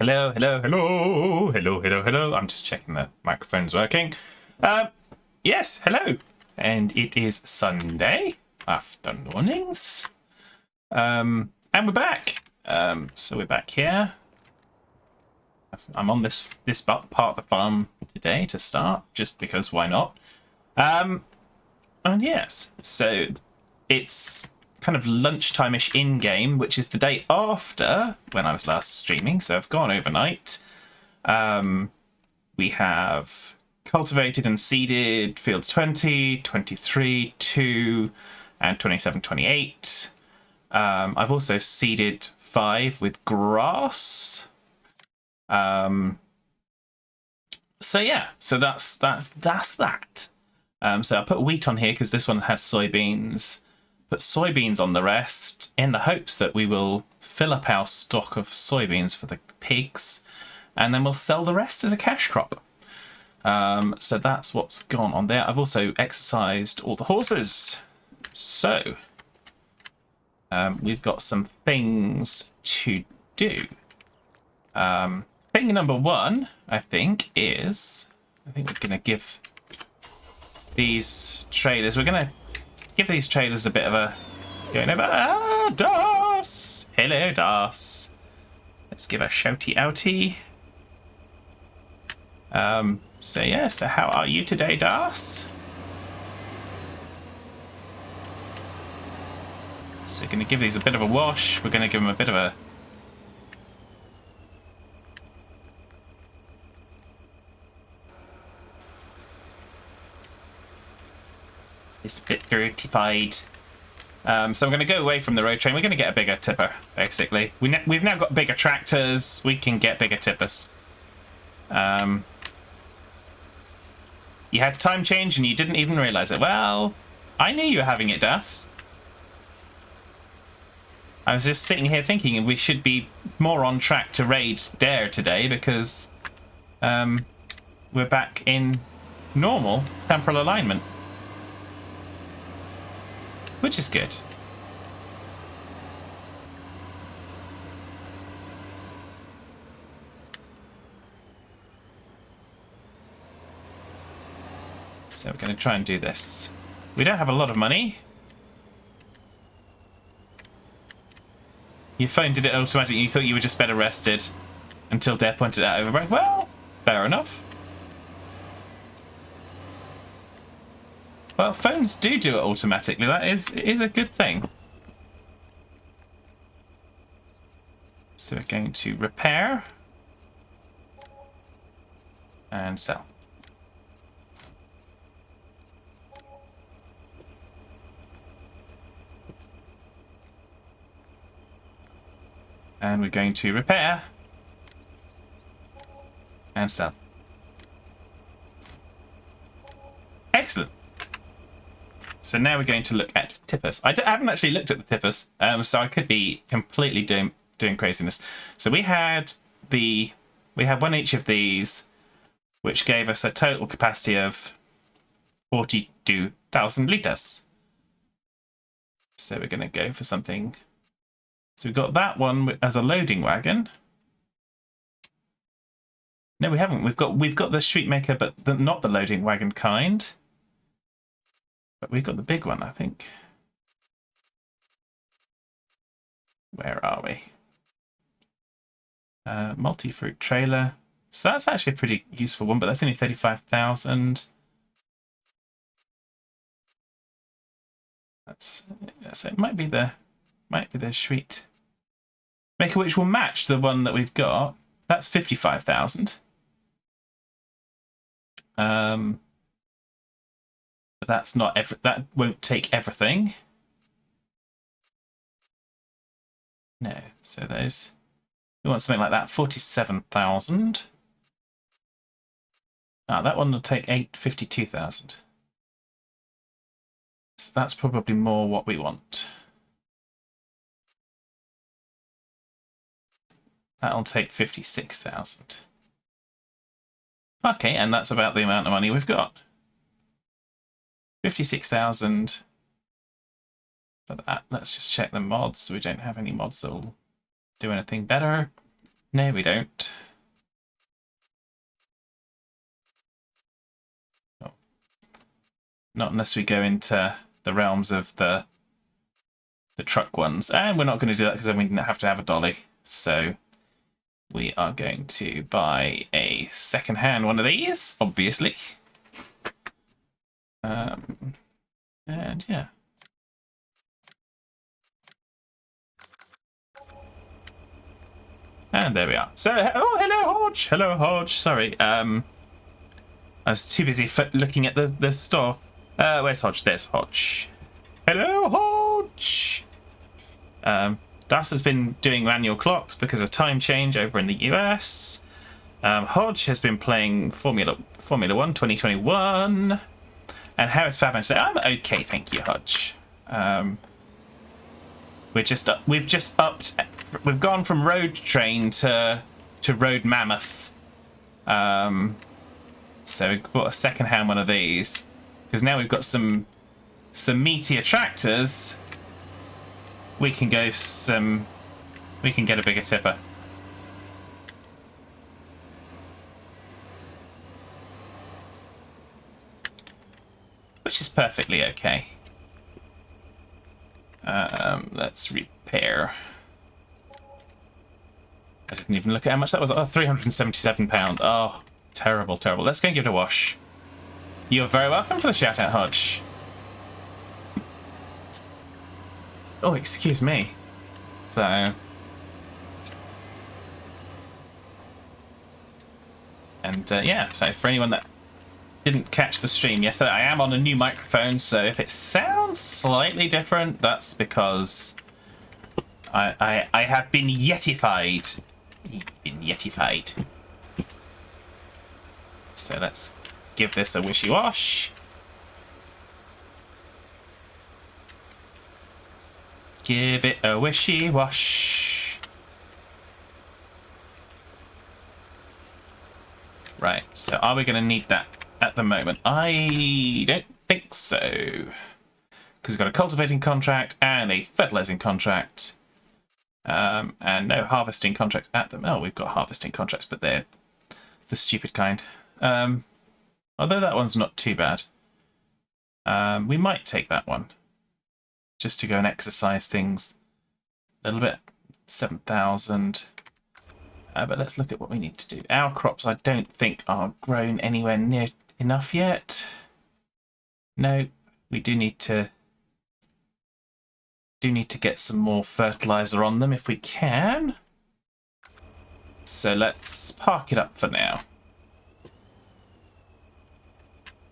hello, hello, hello, hello, hello, hello. I'm just checking the microphone's working. Yes, hello. And it is Sunday afternoonings. And we're back. So we're back here. I'm on this part of the farm today to start, just because why not? And yes, so it's kind of lunchtime-ish in-game, which is the day after when I was last streaming, so I've gone overnight. We have cultivated and seeded fields 20, 23, 2, and 27, 28. I've also seeded 5 with grass. So yeah, so that's that. So I put wheat on here because this one has soybeans. Put soybeans on the rest in the hopes that we will fill up our stock of soybeans for the pigs, and then we'll sell the rest as a cash crop. So that's what's gone on there. I've also exercised all the horses. So we've got some things to do. Thing number one, I think we're going to give these trailers, a bit of a going over. Ah, Das! Hello, Das. Let's give a shouty outie. So how are you today, Das? So we're going to give these a bit of a wash. We're going to give them a bit of a... It's a bit dirtified. So I'm going to go away from the road train. We're going to get a bigger tipper, basically. We've now got bigger tractors. We can get bigger tippers. You had time change and you didn't even realise it. Well, I knew you were having it, Das. I was just sitting here thinking we should be more on track to raid Dare today because we're back in normal temporal alignment. Which is good. So we're going to try and do this. We don't have a lot of money. Your phone did it automatically. You thought you were just better rested until Dare pointed out over. Well, fair enough. Well, phones do it automatically. That is a good thing. So we're going to repair and sell. And we're going to repair and sell. Excellent. So now we're going to look at tippers. I haven't actually looked at the tippers, so I could be completely doing craziness. So we had one each of these, which gave us a total capacity of 42,000 litres. So we're going to go for something. So we've got that one as a loading wagon. No, we haven't. We've got the street maker, but not the loading wagon kind. But we've got the big one, I think. Where are we? Multi-fruit trailer. So that's actually a pretty useful one, but that's only 35,000. So it might be the street maker, which will match the one that we've got. That's 55,000. But that's not that won't take everything. No, so we want something like that. 47,000. That one will take 52,000. So that's probably more what we want. That'll take 56,000. Okay, and that's about the amount of money we've got. 56,000 for that. Let's just check the mods. We don't have any mods that will do anything better. No, we don't. Oh. Not unless we go into the realms of the truck ones. And we're not going to do that because then we have to have a dolly. So we are going to buy a second-hand one of these, obviously. And yeah. And there we are. So, oh, hello, Hodge. Hello, Hodge. Sorry. I was too busy looking at the store. Where's Hodge? There's Hodge. Hello, Hodge. Das has been doing manual clocks because of time change over in the US. Hodge has been playing Formula 1 2021. And how is Fab? So I'm okay, thank you, Hodge. We've just upped. We've gone from road train to road mammoth. So we bought a second-hand one of these because now we've got some meatier tractors. We can get a bigger tipper. Which is perfectly okay. Let's repair. I didn't even look at how much that was. Oh, £377. Oh, terrible, terrible. Let's go and give it a wash. You're very welcome for the shout out, Hodge. Oh, excuse me. So. And yeah, so for anyone that didn't catch the stream yesterday, I am on a new microphone, so if it sounds slightly different, that's because I have been yetified. So let's give this a wishy-wash. Give it a wishy-wash. Right, so are we going to need that at the moment? I don't think so. Because we've got a cultivating contract and a fertilizing contract. And no harvesting contracts at them. Oh, we've got harvesting contracts, but they're the stupid kind. Although that one's not too bad. We might take that one. Just to go and exercise things a little bit. 7,000. But let's look at what we need to do. Our crops, I don't think, are grown anywhere near enough yet. No, we do need to get some more fertilizer on them if we can. So let's park it up for now.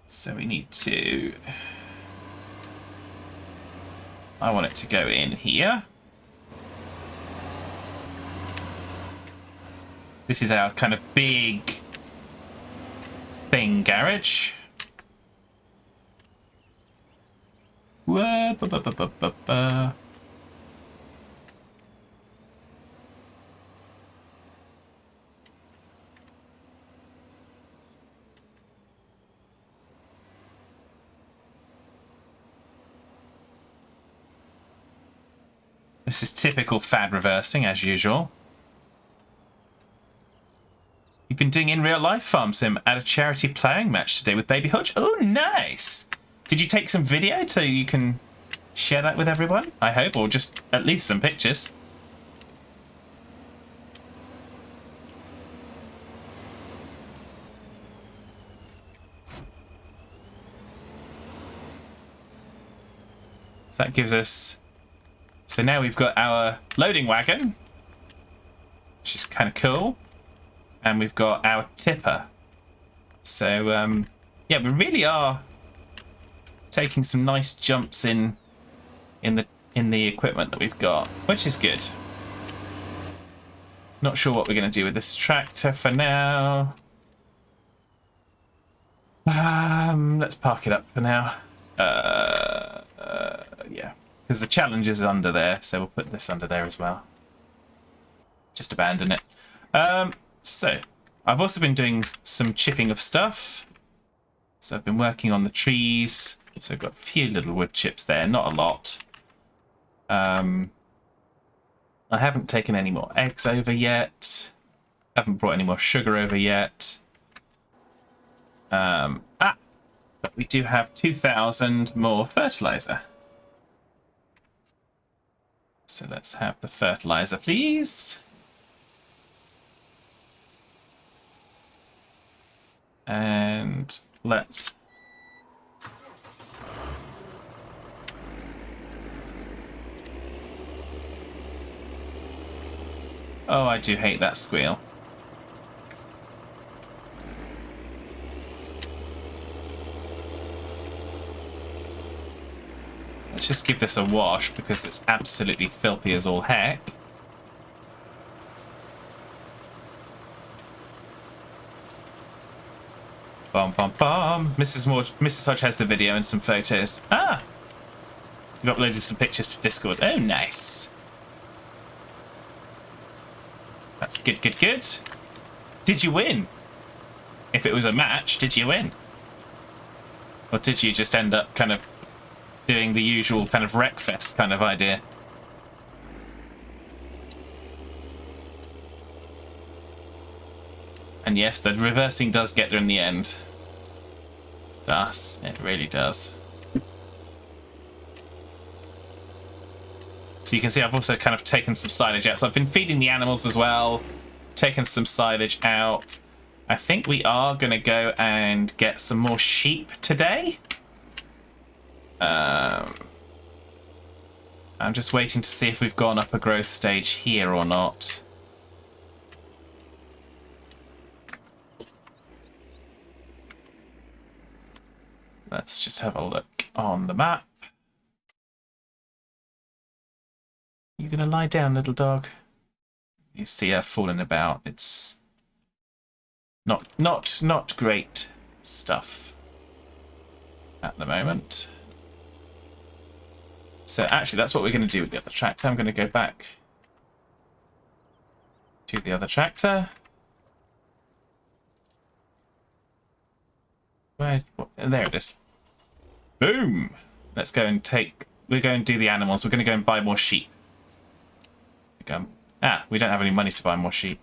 So we need to... I want it to go in here. This is our kind of big thing garage. Whoa, ba, ba, ba, ba, ba, ba. This is typical fad reversing, as usual. You've been doing in real life farm sim at a charity playing match today with Baby Hodge. Oh, nice! Did you take some video so you can share that with everyone? I hope, or just at least some pictures. So that gives us... So now we've got our loading wagon, which is kind of cool. And we've got our tipper. So, yeah, we really are taking some nice jumps in the equipment that we've got, which is good. Not sure what we're going to do with this tractor for now. Let's park it up for now. Yeah, because the challenge is under there, so we'll put this under there as well. Just abandon it. So, I've also been doing some chipping of stuff. So I've been working on the trees. So I've got a few little wood chips there, not a lot. I haven't taken any more eggs over yet. Haven't brought any more sugar over yet. But we do have 2,000 more fertilizer. So let's have the fertilizer, please. And let's... Oh, I do hate that squeal. Let's just give this a wash because it's absolutely filthy as all heck. Bum bum bum. Mrs. Hodge has the video and some photos. Ah! You've uploaded some pictures to Discord. Oh, nice. That's good, good, good. Did you win? If it was a match, did you win? Or did you just end up kind of doing the usual kind of wreckfest kind of idea? And yes, the reversing does get there in the end. It really does. So you can see I've also kind of taken some silage out. So I've been feeding the animals as well, taken some silage out. I think we are going to go and get some more sheep today. I'm just waiting to see if we've gone up a growth stage here or not. Let's just have a look on the map. You gonna lie down, little dog? You see her falling about. It's not great stuff at the moment. So actually, that's what we're going to do with the other tractor. I'm going to go back to the other tractor. There it is. Boom! Let's go and we're going to do the animals. We're going to go and buy more sheep. We don't have any money to buy more sheep.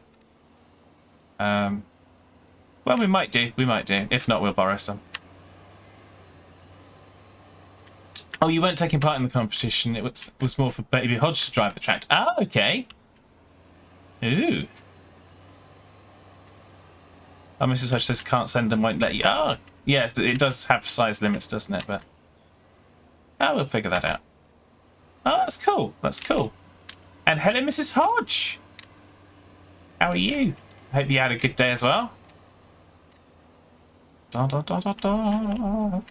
Well, we might do. If not, we'll borrow some. Oh, you weren't taking part in the competition. It was more for Baby Hodge to drive the tractor. Ah, okay. Ooh. Oh, Mrs. Hodge says can't send them, won't let you. Oh, yeah, it does have size limits, doesn't it? But we'll figure that out. Oh, that's cool. That's cool. And hello, Mrs. Hodge. How are you? Hope you had a good day as well. Da, da, da, da, da.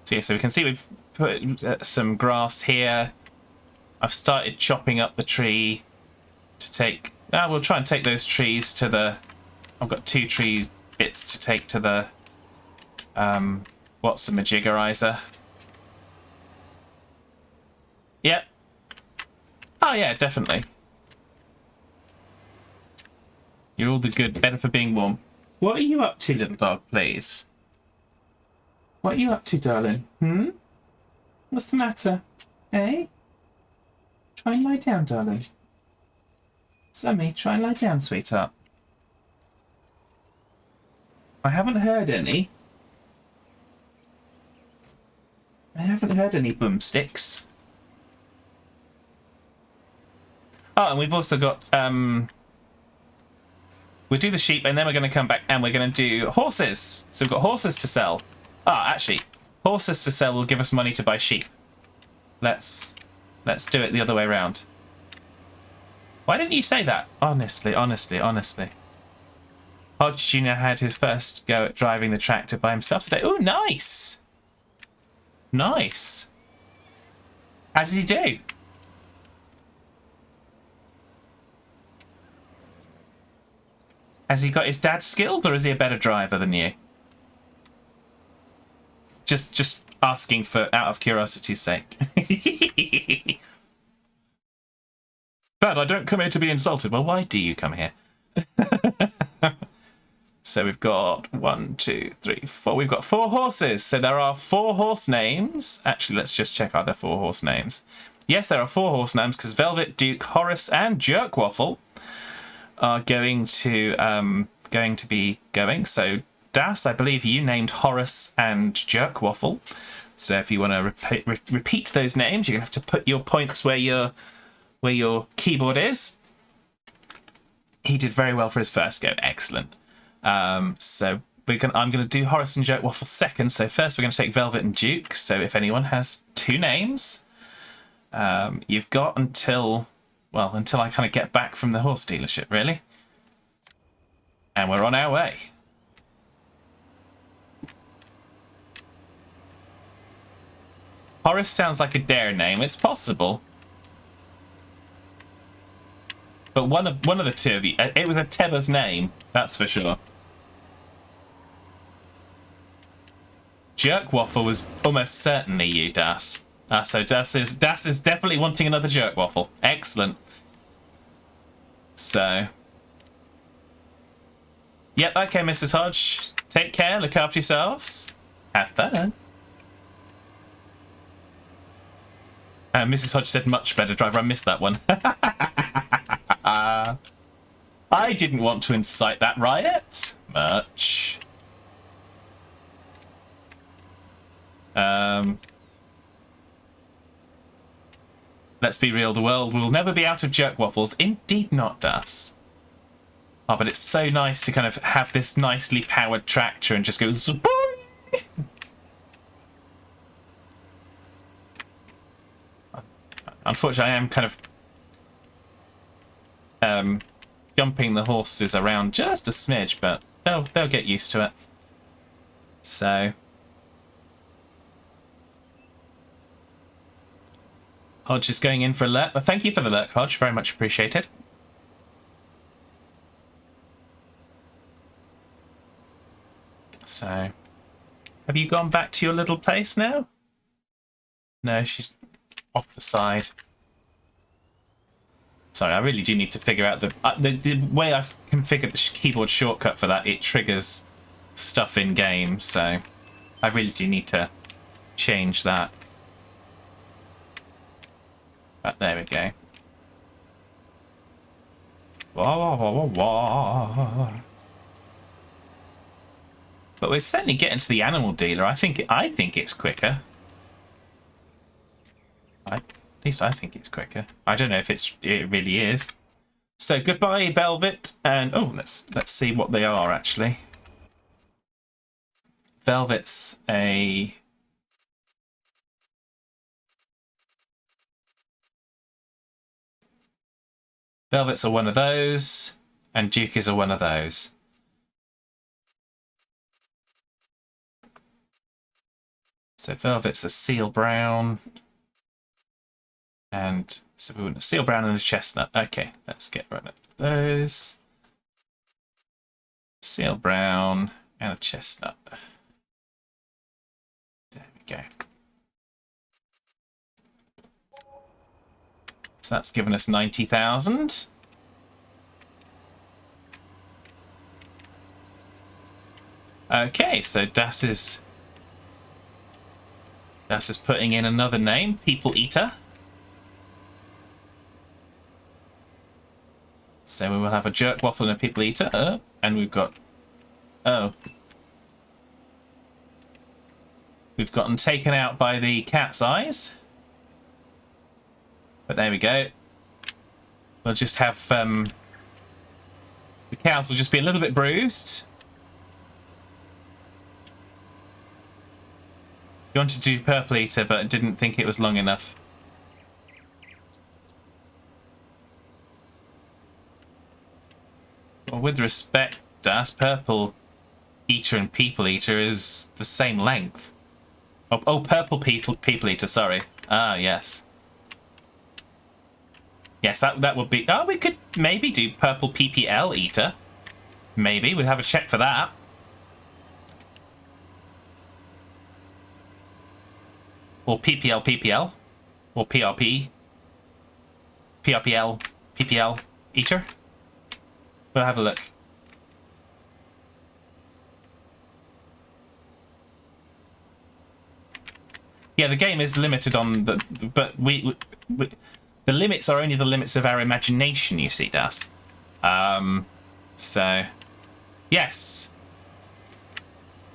So yeah, so we can see we've put some grass here. I've started chopping up the tree to take... we'll try and take those trees to the... I've got 2 tree bits to take to the... what's the majiggerizer? Yep. Oh yeah, definitely. You're all the good, better for being warm. What are you up to, little dog, please? What are you up to, darling? What's the matter? Eh? Try and lie down, darling. Sammy, try and lie down, sweetheart. I haven't heard any. I haven't heard any boomsticks. Oh, and we've also got... we'll do the sheep, and then we're going to come back and we're going to do horses. So we've got horses to sell. Actually, horses to sell will give us money to buy sheep. Let's do it the other way around. Why didn't you say that? Honestly. Hodge Jr. had his first go at driving the tractor by himself today. Oh, nice! Nice. How did he do? Has he got his dad's skills, or is he a better driver than you? Just asking for out of curiosity's sake. Dad, I don't come here to be insulted. Well, why do you come here? So we've got 1, 2, 3, 4. We've got 4 horses. So there are 4 horse names. Actually, let's just check out their 4 horse names. Yes, there are 4 horse names because Velvet, Duke, Horace, and Jerkwaffle are going to be going. So Das, I believe you named Horace and Jerkwaffle. So if you want to repeat those names, you're gonna have to put your points where your keyboard is. He did very well for his first go. Excellent. So I'm going to do Horace and Jerkwaffle second. So first we're going to take Velvet and Duke. So if anyone has 2 names, you've got until I kind of get back from the horse dealership, really. And we're on our way. Horace sounds like a dare name. It's possible. But one of the 2 of you, it was a Teba's name, that's for sure. Jerkwaffle was almost certainly you, Das. So Das is definitely wanting another Jerkwaffle. Excellent. So, yep, okay, Mrs. Hodge. Take care, look after yourselves. Have fun. Mrs. Hodge said much better driver. I missed that one. I didn't want to incite that riot much. Let's be real, the world will never be out of Jerkwaffles. Indeed not, Das. Oh, but it's so nice to kind of have this nicely powered tractor and just go Zaboing! Unfortunately, I am kind of jumping the horses around just a smidge, but they'll get used to it. So Hodge is going in for a lurk. Well, thank you for the lurk, Hodge. Very much appreciated. So, have you gone back to your little place now? No, she's off the side. Sorry, I really do need to figure out the way I've configured the keyboard shortcut for that. It triggers stuff in game, so I really do need to change that. But there we go. Wah, wah, wah, wah, wah. But we're certainly getting to the animal dealer. I think it's quicker. At least I think it's quicker. I don't know if it really is. So goodbye, Velvet, and let's see what they are actually. Velvet's a one of those, and Duke is a one of those. So Velvet's a seal brown. And so we want a seal brown and a chestnut. Okay, let's get rid of those. Seal brown and a chestnut. There we go. So that's given us 90,000. Okay, so Das is putting in another name, People Eater. So we will have a Jerkwaffle and a People Eater. And we've got... We've gotten taken out by the cat's eyes. But there we go. We'll just have... the cows will just be a little bit bruised. You wanted to do Purple Eater, but didn't think it was long enough. Well, with respect, Das, Purple Eater and People Eater is the same length. Oh, Purple People Eater, sorry. Ah, yes. Yes, that would be... Oh, we could maybe do Purple PPL Eater. Maybe. We'll have a check for that. Or PPL. Or PRP. PRPL. PPL Eater. We'll have a look. Yeah, the game is limited on the, but we the limits are only the limits of our imagination. You see, Das. So, yes,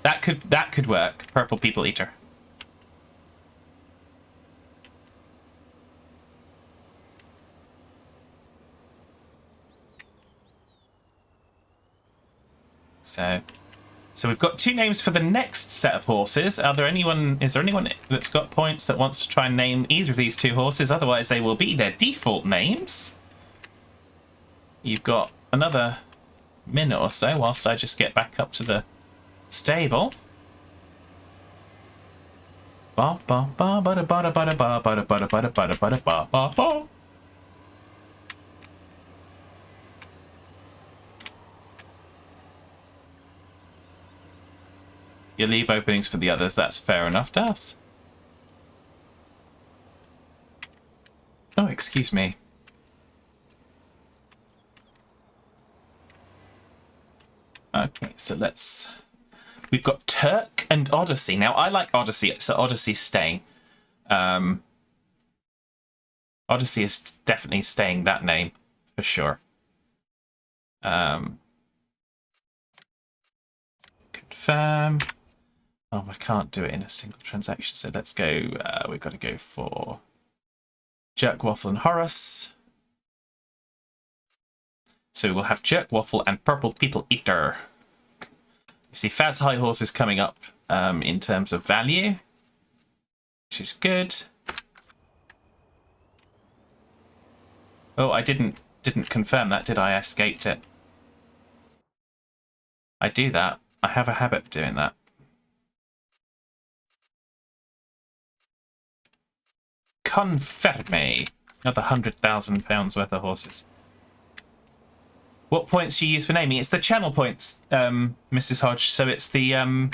that could work. Purple people eater. So we've got 2 names for the next set of horses. Is there anyone that's got points that wants to try and name either of these 2 horses? Otherwise, they will be their default names. You've got another minute or so whilst I just get back up to the stable. Ba ba ba ba da ba da ba da ba ba da ba da ba da ba da ba da ba ba ba. You leave openings for the others. That's fair enough, Das. Oh, excuse me. Okay, so we've got Turk and Odyssey. Now, I like Odyssey, so Odyssey's staying. Odyssey is definitely staying that name, for sure. Confirm. Oh, I can't do it in a single transaction, so let's go. We've got to go for Jerk Waffle and Horus. So we'll have Jerk Waffle and Purple People Eater. You see Faz High Horse is coming up in terms of value, which is good. Oh, I didn't confirm that, did I? I escaped it. I do that. I have a habit of doing that. Conferme. Another £100,000 worth of horses. What points do you use for naming? It's the channel points, Mrs. Hodge. So it's the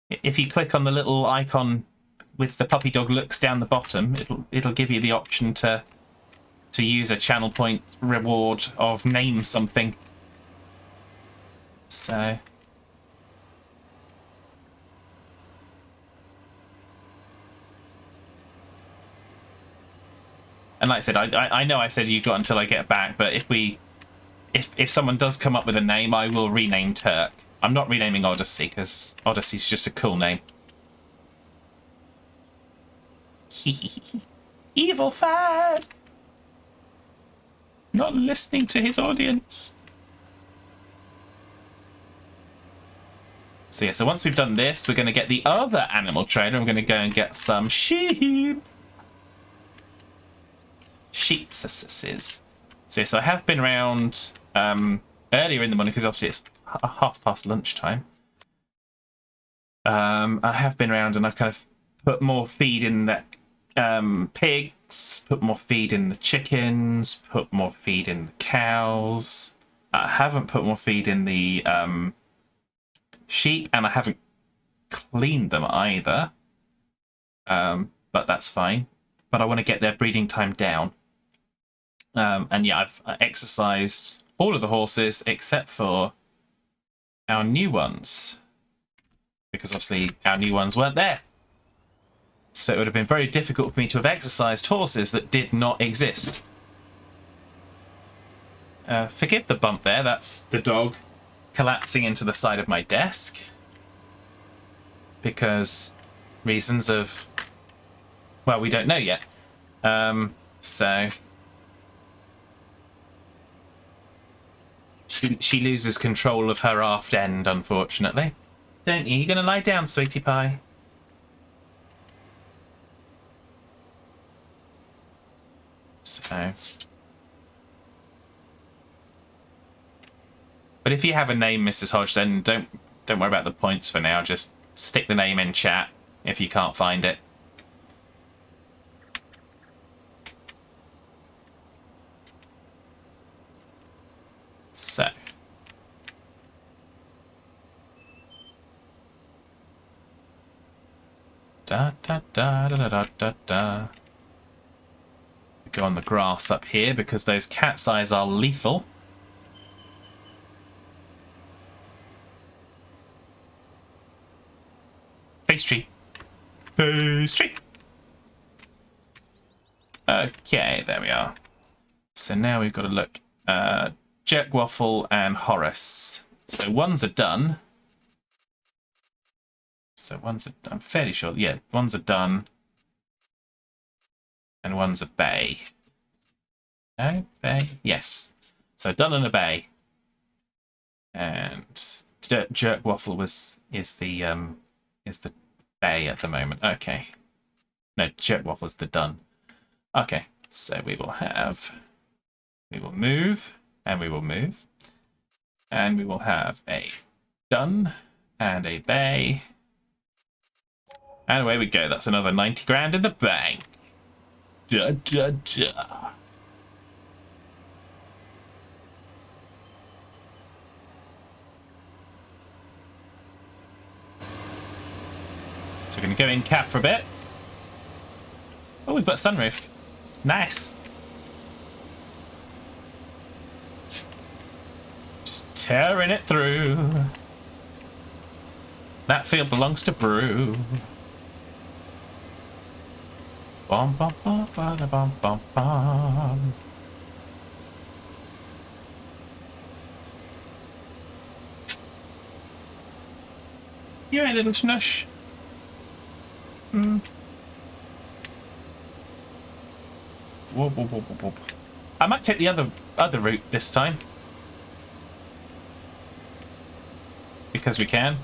if you click on the little icon with the puppy dog looks down the bottom, it'll give you the option to use a channel point reward of name something. So. And like I said, I know I said you got until I get back, but if someone does come up with a name, I will rename Turk. I'm not renaming Odyssey, because Odyssey's just a cool name. Evil fan! Not listening to his audience. So yeah, so once we've done this, we're going to get the other animal trainer. I'm going to go and get some sheep. Sheepses. So I have been around earlier in the morning because obviously it's 1:30 lunchtime. I have been around and I've kind of put more feed in the pigs, put more feed in the chickens, put more feed in the cows. I haven't put more feed in the sheep, and I haven't cleaned them either. But that's fine. But I want to get their breeding time down. And yeah, I've exercised all of the horses except for our new ones, because obviously our new ones weren't there. So it would have been very difficult for me to have exercised horses that did not exist. Forgive the bump there, that's the dog collapsing into the side of my desk. Because reasons of, well, we don't know yet. So she loses control of her aft end, unfortunately. Don't you? You're going to lie down, sweetie pie. So. But if you have a name, Mrs. Hodge, then don't worry about the points for now. Just stick the name in chat if you can't find it. So. Da da da da da da da. Go on the grass up here because those cat's eyes are lethal. Face tree. Pastry. Okay, there we are. So now we've got to look. Jerk Waffle and Horace. So one's a done. I'm fairly sure. Yeah, one's a done. And one's a bay. No, bay. Yes. So done and a bay. And Jerk Waffle is the bay at the moment. Okay. No, Jerk Waffle is the done. Okay. So we will move, and we will move, and we will have a done and a bay. And away we go. That's another 90 grand in the bank. Da, da, da. So we're going to go in cap for a bit. Oh, we've got sunroof. Nice. Just tearing it through. That field belongs to Brew. Bum, bum, bum, bum, bum, bum, bum. You ain't little snush. Whoop, whoop, whoop, whoop, whoop. I might take the other route this time. Because we can.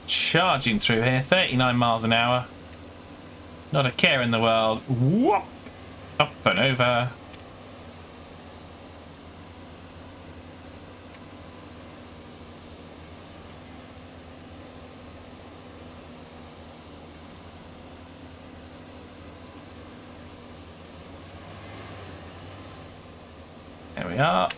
Charging through here, 39 miles an hour. Not a care in the world. Whoop! Up and over. There we are.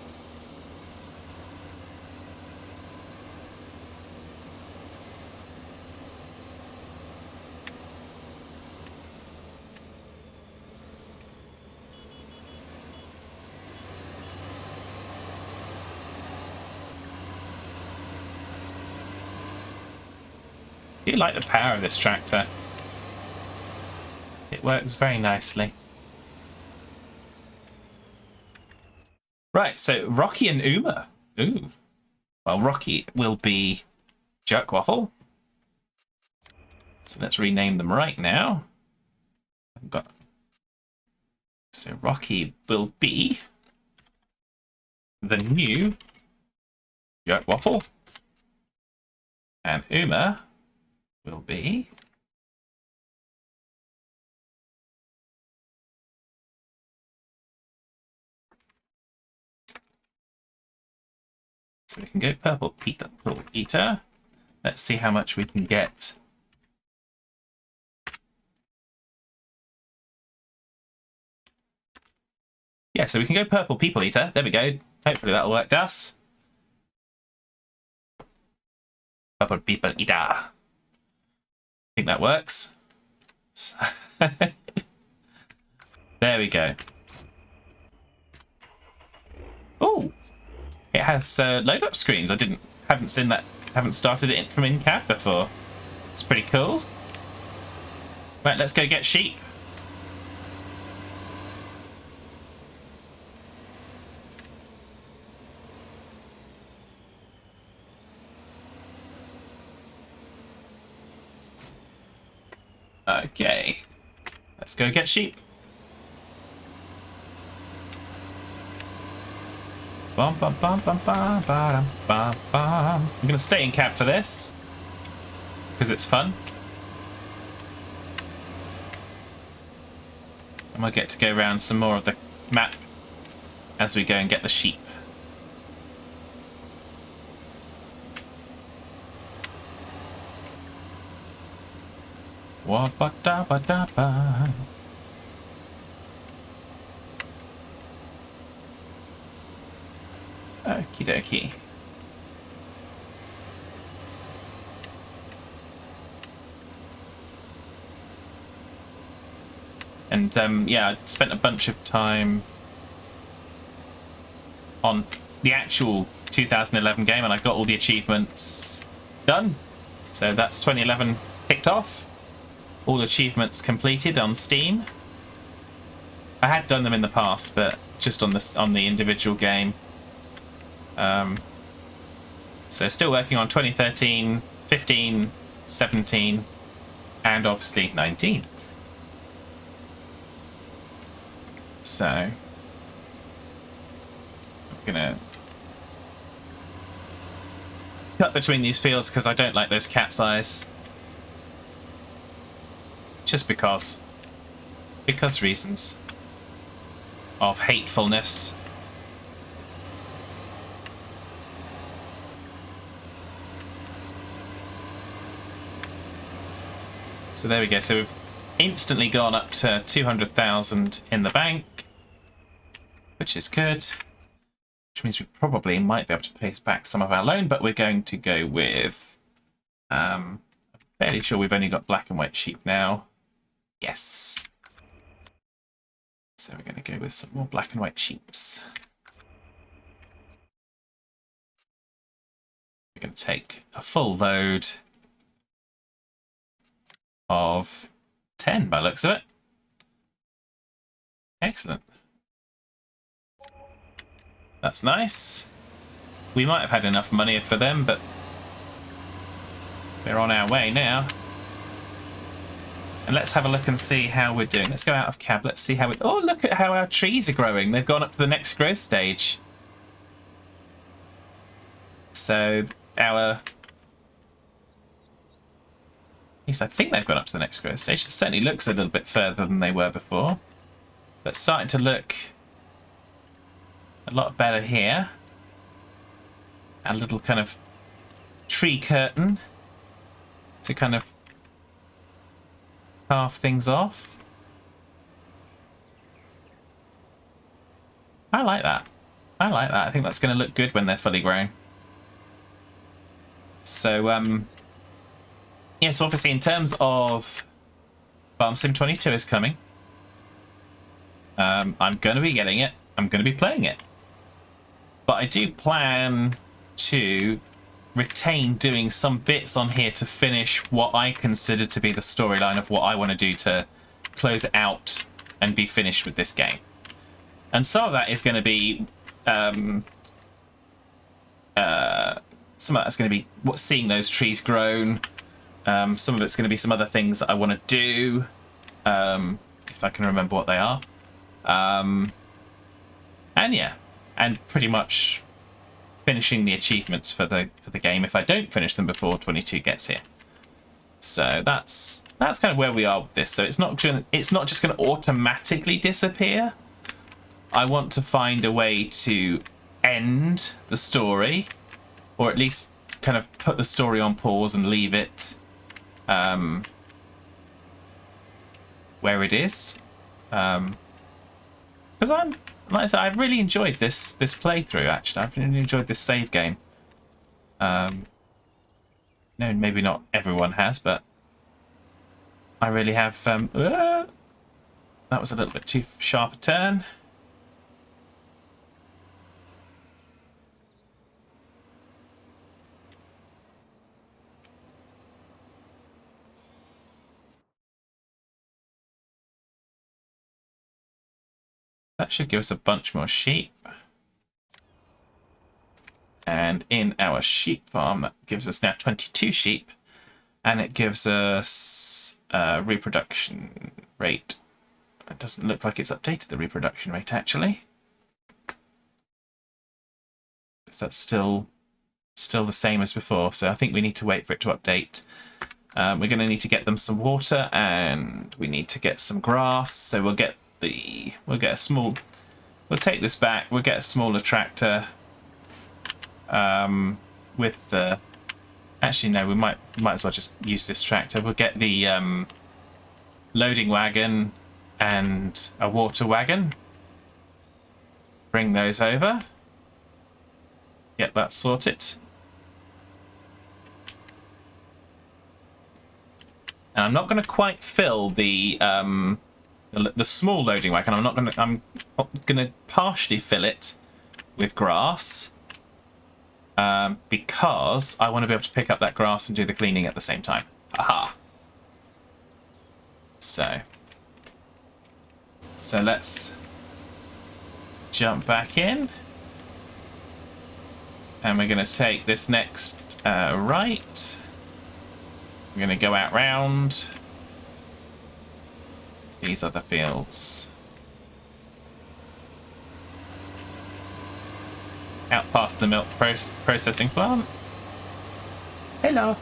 I do like the power of this tractor. It works very nicely. Right, so Rocky and Uma. Ooh. Well, Rocky will be Jerk Waffle. So let's rename them right now. I've got... So Rocky will be the new Jerk Waffle. And Uma will be so we can go purple eater. Let's see how much we can get. Yeah, so we can go purple people eater. There we go. Hopefully that'll work, Das. Purple people eater. I think that works. There we go. Oh, it has load up screens. Haven't seen that. Haven't started it from in cab before. It's pretty cool. Right, let's go get sheep. Okay, let's go get sheep. Bum, bum, bum, bum, bum, bum, bum, bum. I'm gonna stay in cab for this because it's fun. And we'll get to go around some more of the map as we go and get the sheep. Wa-ba-da-ba-da-ba. Okie dokie. And yeah, I spent a bunch of time on the actual 2011 game, and I got all the achievements done. So that's 2011 kicked off. All achievements completed on Steam. I had done them in the past, but just on the individual game. So still working on 2013, 15, 17, and obviously 19. So I'm gonna cut between these fields because I don't like those cat's eyes. Just because reasons of hatefulness. So there we go. So we've instantly gone up to 200,000 in the bank, which is good. Which means we probably might be able to pay back some of our loan, but we're going to go with... I'm fairly sure we've only got black and white sheep now. Yes. So we're going to go with some more black and white sheeps. We're going to take a full load of 10 by the looks of it. Excellent. That's nice. We might have had enough money for them, but we're on our way now. And let's have a look and see how we're doing. Let's go out of cab. Let's see how we... Oh, look at how our trees are growing. They've gone up to the next growth stage. So our... At least I think they've gone up to the next growth stage. It certainly looks a little bit further than they were before. But starting to look a lot better here. A little kind of tree curtain to kind of carve things off. I like that. I like that. I think that's going to look good when they're fully grown. So, yes, obviously in terms of Farm Sim 22 is coming. I'm going to be getting it. I'm going to be playing it. But I do plan to retain doing some bits on here to finish what I consider to be the storyline of what I want to do to close it out and be finished with this game. And some of that is going to be some of that's going to be seeing those trees grown. Some of it's going to be some other things that I want to do, if I can remember what they are. And yeah, and pretty much finishing the achievements for the game if I don't finish them before 22 gets here. So that's kind of where we are with this. So it's not just going to automatically disappear. I want to find a way to end the story, or at least kind of put the story on pause and leave it where it is. Because like I said, I've really enjoyed this playthrough. Actually, I've really enjoyed this save game. No, maybe not everyone has, but I really have. That was a little bit too sharp a turn. That should give us a bunch more sheep. And in our sheep farm, that gives us now 22 sheep. And it gives us a reproduction rate. It doesn't look like it's updated the reproduction rate, actually. So that's still the same as before. So I think we need to wait for it to update. We're going to need to get them some water, and we need to get some grass. So we'll get a small, we'll take this back, we'll get a smaller tractor with the, actually no, we might as well just use this tractor. We'll get the loading wagon and a water wagon, bring those over, get that sorted. And I'm not going to quite fill the small loading wagon. I'm going to partially fill it with grass. Because I want to be able to pick up that grass and do the cleaning at the same time. Aha. So let's jump back in. And we're going to take this next right. We're going to go out round. These are the fields. Out past the milk processing plant. Hello.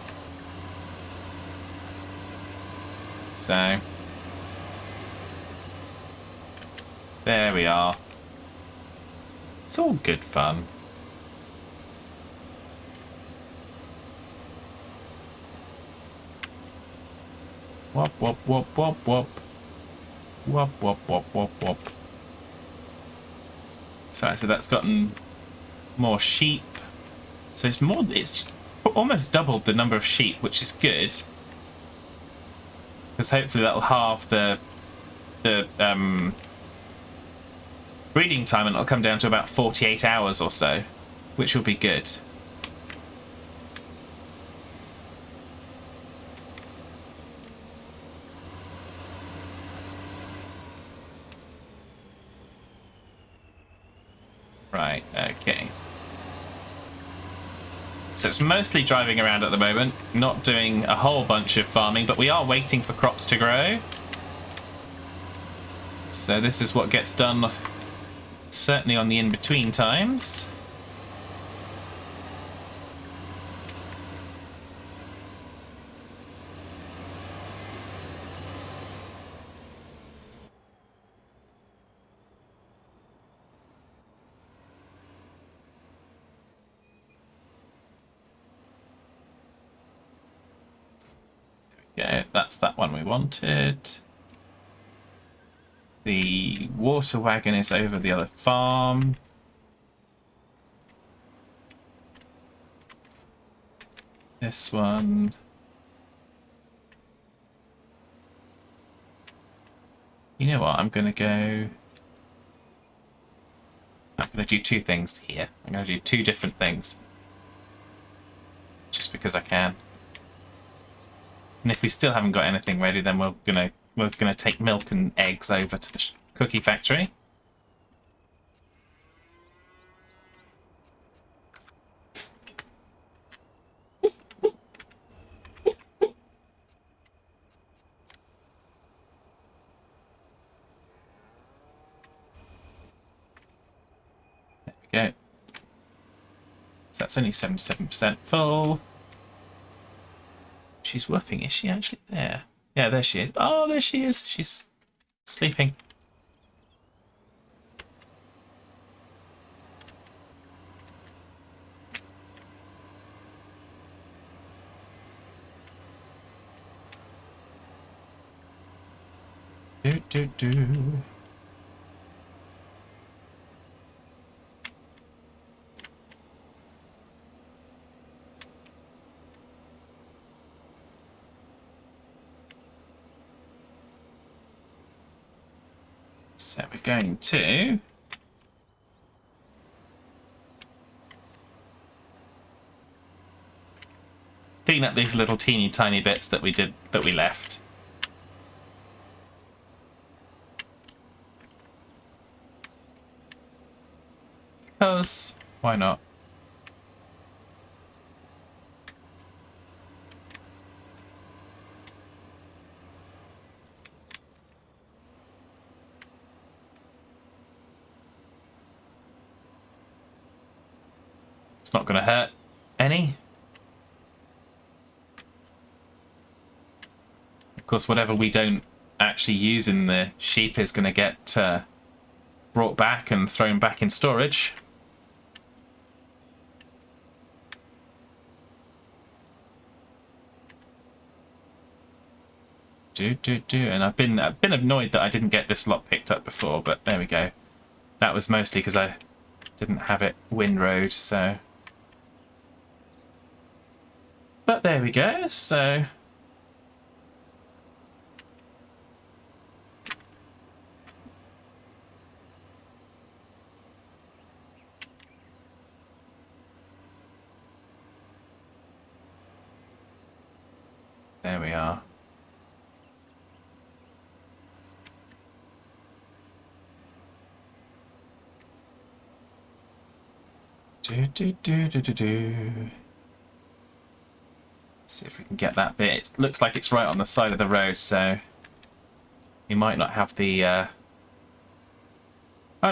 So there we are. It's all good fun. Wop wop wop wop wop. Wop wop wop wop wop. So that's gotten more sheep. So it's almost doubled the number of sheep, which is good. Because hopefully that'll halve the breeding time, and it'll come down to about 48 hours or so, which will be good. Right, okay. So it's mostly driving around at the moment, not doing a whole bunch of farming, but we are waiting for crops to grow. So this is what gets done, certainly on the in-between times. Yeah, that's that one we wanted. The water wagon is over the other farm. This one. You know what? I'm going to do two things here. I'm going to do two different things. Just because I can. And if we still haven't got anything ready, then we're gonna take milk and eggs over to the cookie factory. There we go. So that's only 77% full. She's woofing. Is she actually there? Yeah, there she is. Oh, there she is. She's sleeping. Do do do. So we're going to clean up these little teeny tiny bits that we left. Because why not? It's not going to hurt any. Of course, whatever we don't actually use in the sheep is going to get brought back and thrown back in storage. And I've been annoyed that I didn't get this lot picked up before, but there we go. That was mostly because I didn't have it windrowed, so. But there we go. So. There we are. See if we can get that bit. It looks like it's right on the side of the road, so we might not have the... Oh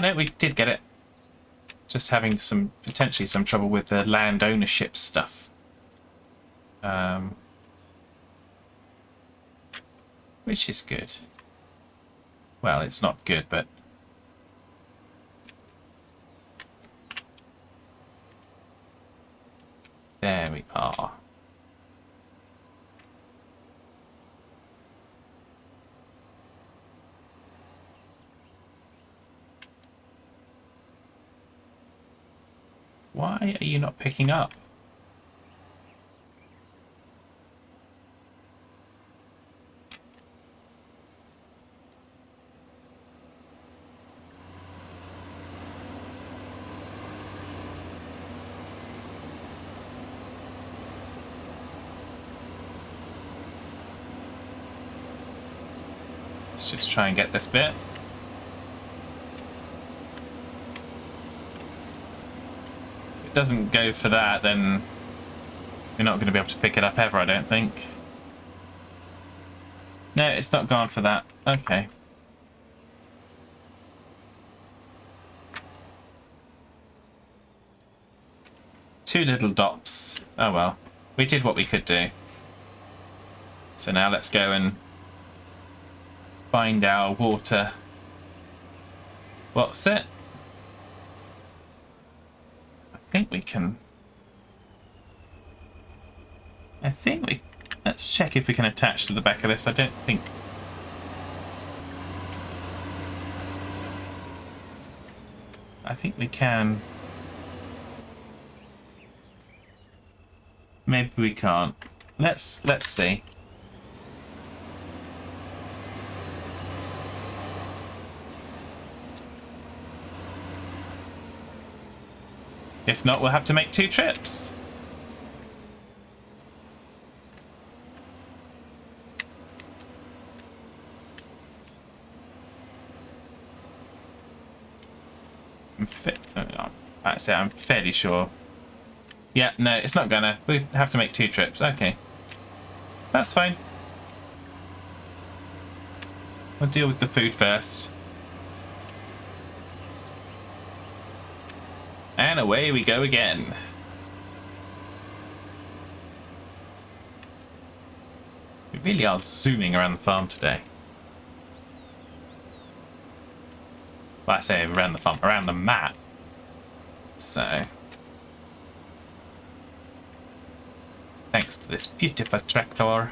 no, we did get it. Just having potentially some trouble with the land ownership stuff. Which is good. Well, it's not good, but... There we are. Why are you not picking up? Let's just try and get this bit. If it doesn't go for that, then you're not going to be able to pick it up ever, I don't think. No, it's not gone for that. Okay. Two little dots. Oh well. We did what we could do. So now let's go and find our water. What's it? I think we can... Let's check if we can attach to the back of this. I don't think... I think we can. Maybe we can't. Let's see. If not, we'll have to make 2 trips. I'm fairly sure. Yeah, no, it's not gonna. We have to make 2 trips. Okay. That's fine. We'll deal with the food first. And away we go again. We really are zooming around the farm today. Well, I say around the farm, around the map. So, thanks to this beautiful tractor.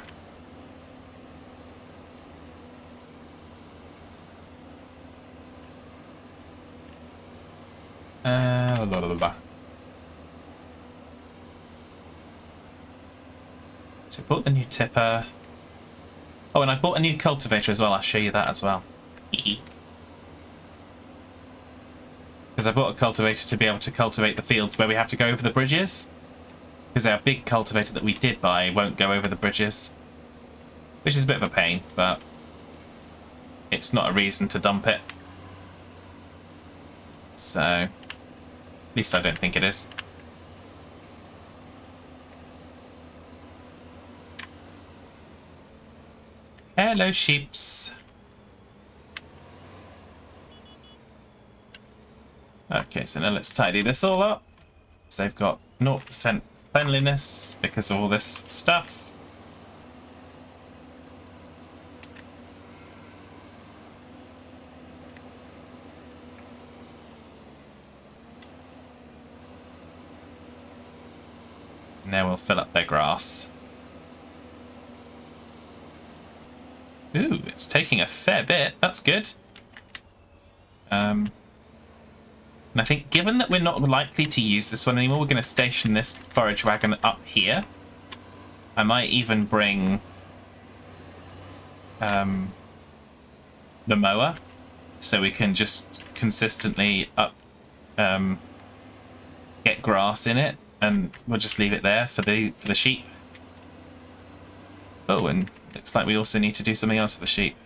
So I bought the new tipper. Oh, and I bought a new cultivator as well. I'll show you that as well. Because I bought a cultivator to be able to cultivate the fields where we have to go over the bridges. Because our big cultivator that we did buy won't go over the bridges. Which is a bit of a pain, but it's not a reason to dump it. So, at least I don't think it is. Hello, sheeps. Okay, so now let's tidy this all up. So they've got 0% cleanliness because of all this stuff. Now we'll fill up their grass. Ooh, it's taking a fair bit. That's good. And I think given that we're not likely to use this one anymore, we're going to station this forage wagon up here. I might even bring the mower so we can just consistently get grass in it, and we'll just leave it there for the sheep. Oh, and looks like we also need to do something else for the sheep.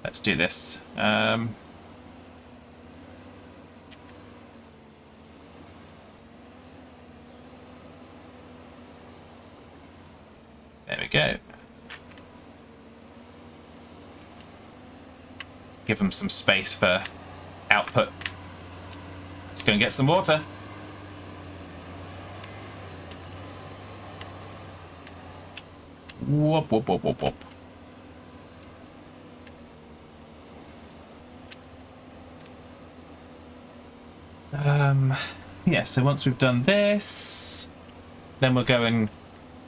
Let's do this. There we go. Give them some space for output. Let's go and get some water. Whoop, whoop, whoop, whoop, whoop. Yeah, so once we've done this, then we'll go and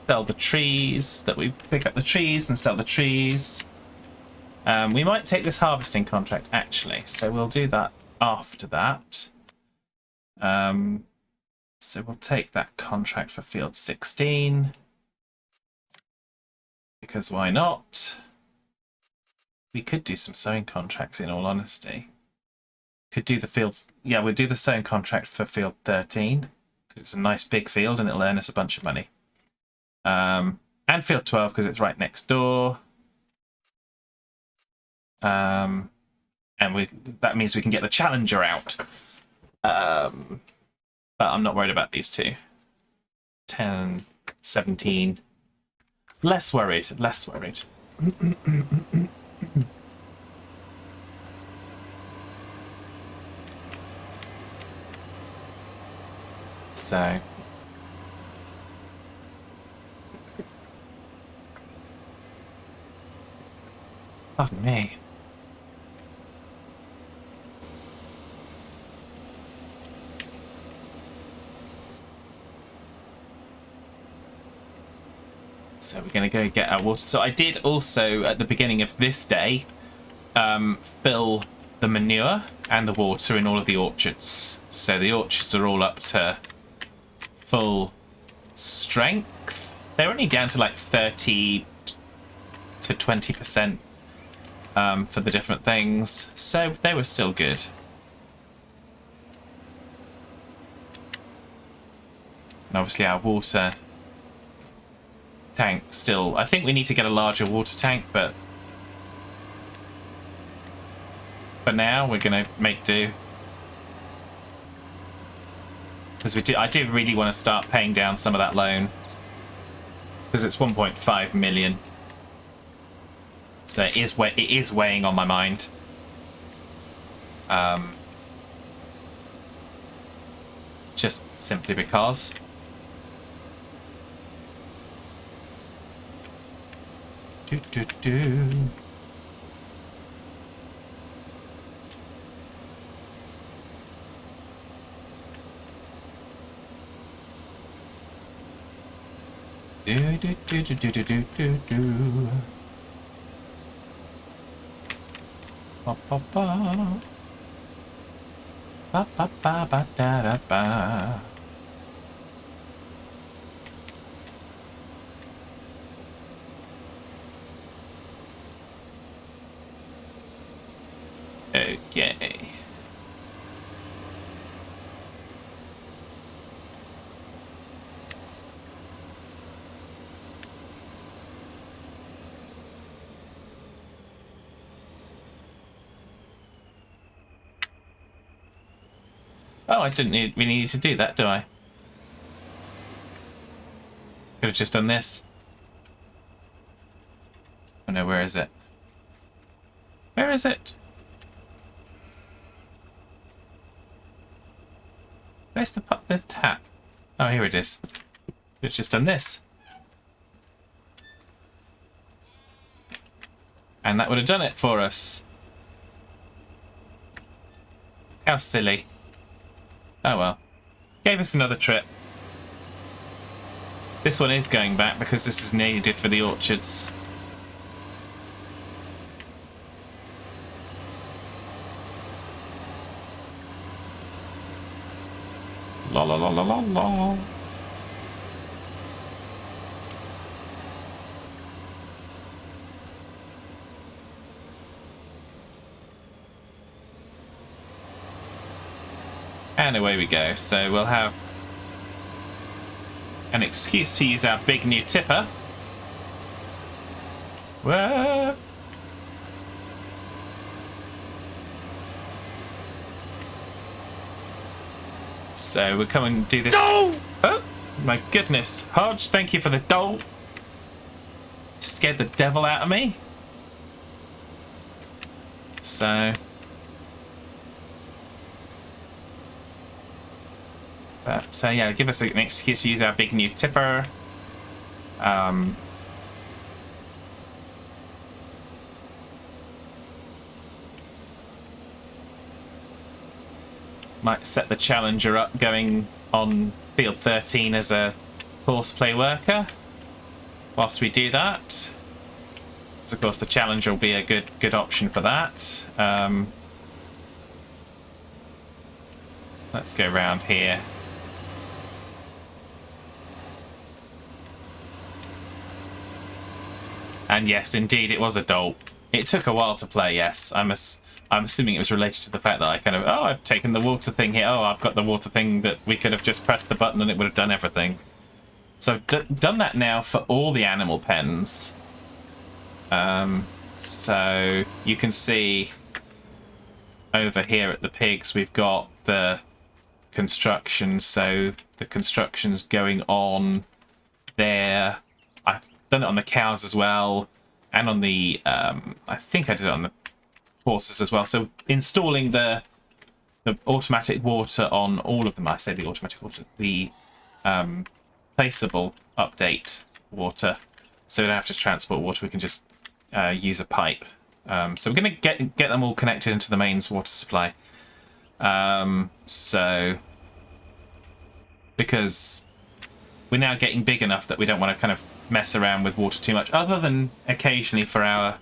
sell the trees, that we pick up the trees and sell the trees. We might take this harvesting contract, actually, so we'll do that after that. So we'll take that contract for field 16. Because why not? We could do some sowing contracts, in all honesty. Could do the fields. Yeah, we'll do the sowing contract for field 13 because it's a nice big field and it'll earn us a bunch of money. And field 12 because it's right next door. And that means we can get the challenger out. But I'm not worried about these two. 10, 17. Less worried. Less worried. So, pardon me. So we're going to go get our water. So I did also, at the beginning of this day, fill the manure and the water in all of the orchards. So the orchards are all up to full strength. They're only down to like 30 to 20% for the different things. So they were still good. And obviously our water tank still... I think we need to get a larger water tank, but for now we're going to make do. Because I do really want to start paying down some of that loan. Because it's 1.5 million. So it is weighing on my mind. Just simply because. Do. Ba ba ba. Ba ba ba ba da da ba. Okay. Oh, I didn't really need to do that, do I? Could have just done this. Oh no, where is it? Where is it? Where's the tap? Oh, here it is. It's just done this. And that would have done it for us. How silly. Oh well. Gave us another trip. This one is going back because this is needed for the orchards. La la la la la la. And away we go. So we'll have an excuse to use our big new tipper. Whoa. So we'll come and do this. No! Oh, my goodness. Hodge, thank you for the doll. Scared the devil out of me. So... But, yeah, give us an excuse to use our big new tipper. Might set the Challenger up going on field 13 as a horseplay worker. Whilst we do that, so of course the Challenger will be a good option for that. Let's go around here. And yes, indeed, it was a dolt. It took a while to play, yes. I'm assuming it was related to the fact that I kind of, oh, I've taken the water thing here. Oh, I've got the water thing that we could have just pressed the button and it would have done everything. So I've done that now for all the animal pens. So you can see over here at the pigs, we've got the construction. So the construction's going on there. I've done it on the cows as well, and on the I think I did it on the horses as well. So installing the automatic water on all of them. I say the automatic water, the placeable update water, so we don't have to transport water. We can just use a pipe. So we're going to get them all connected into the mains water supply. So because we're now getting big enough that we don't want to kind of mess around with water too much, other than occasionally for our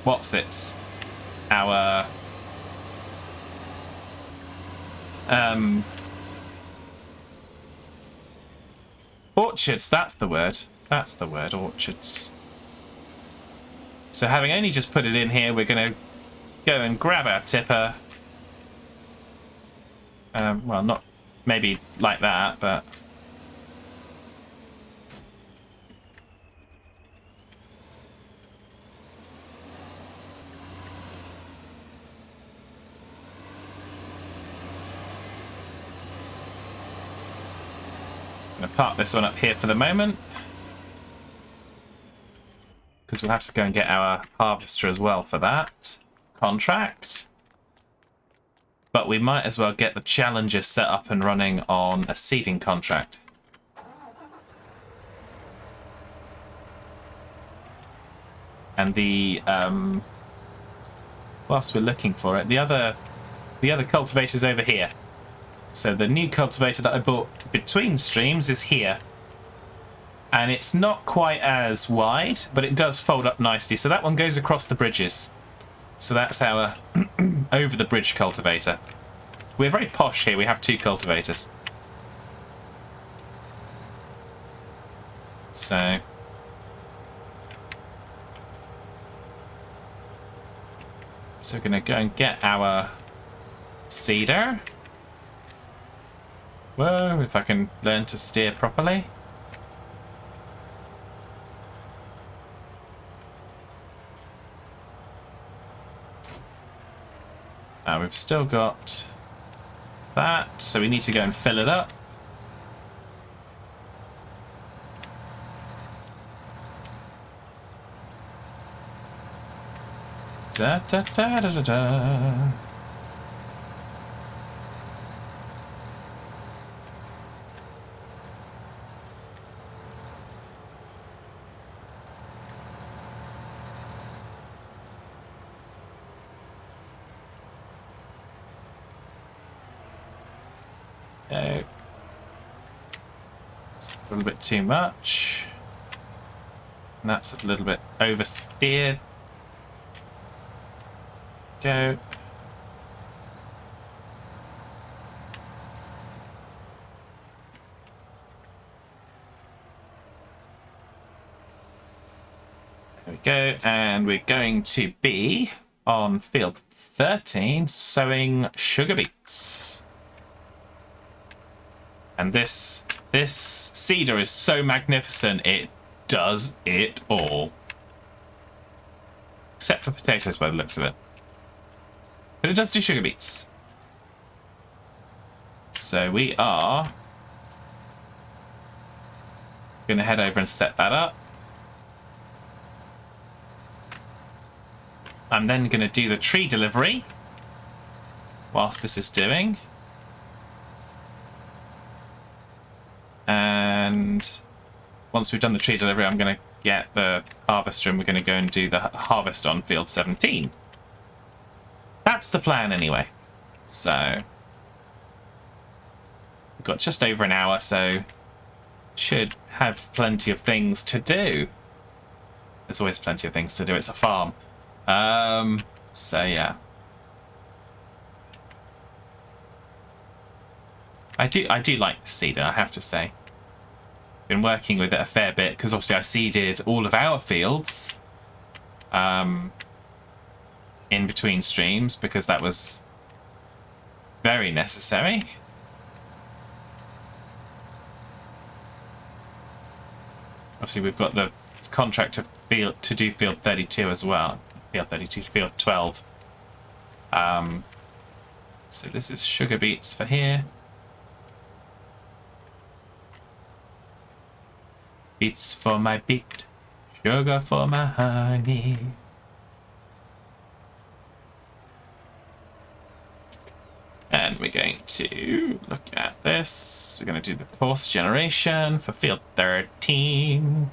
what's-its, our orchards. That's the word, orchards. So having only just put it in here, we're going to go and grab our tipper. Well, not maybe like that, but... I'm going to park this one up here for the moment, because we'll have to go and get our harvester as well for that contract. But we might as well get the Challenger set up and running on a seeding contract. And the whilst we're looking for it, the other cultivator's over here. So the new cultivator that I bought between streams is here. And it's not quite as wide, but it does fold up nicely. So that one goes across the bridges. So that's our over the bridge cultivator. We're very posh here. We have two cultivators. So we're going to go and get our seeder. Whoa, if I can learn to steer properly. We've still got that, so we need to go and fill it up. Da, da, da, da, da, da. It's a little bit too much. And that's a little bit oversteered. Go. There we go. And we're going to be on field 13 sowing sugar beets. And this This seeder is so magnificent, it does it all. Except for potatoes by the looks of it. But it does do sugar beets. So we are going to head over and set that up. I'm then going to do the tree delivery whilst this is doing. And once we've done the tree delivery, I'm going to get the harvester and we're going to go and do the harvest on field 17. That's the plan anyway. So we've got just over an hour, so should have plenty of things to do. There's always plenty of things to do. It's a farm. So yeah. I do like the seeder, I have to say. Been working with it a fair bit because obviously I seeded all of our fields in between streams because that was very necessary. Obviously we've got the contract to do field 32 as well. Field 32 to field 12. So this is sugar beets for here. Beets for my beet, sugar for my honey. And we're going to look at this. We're going to do the course generation for field 13.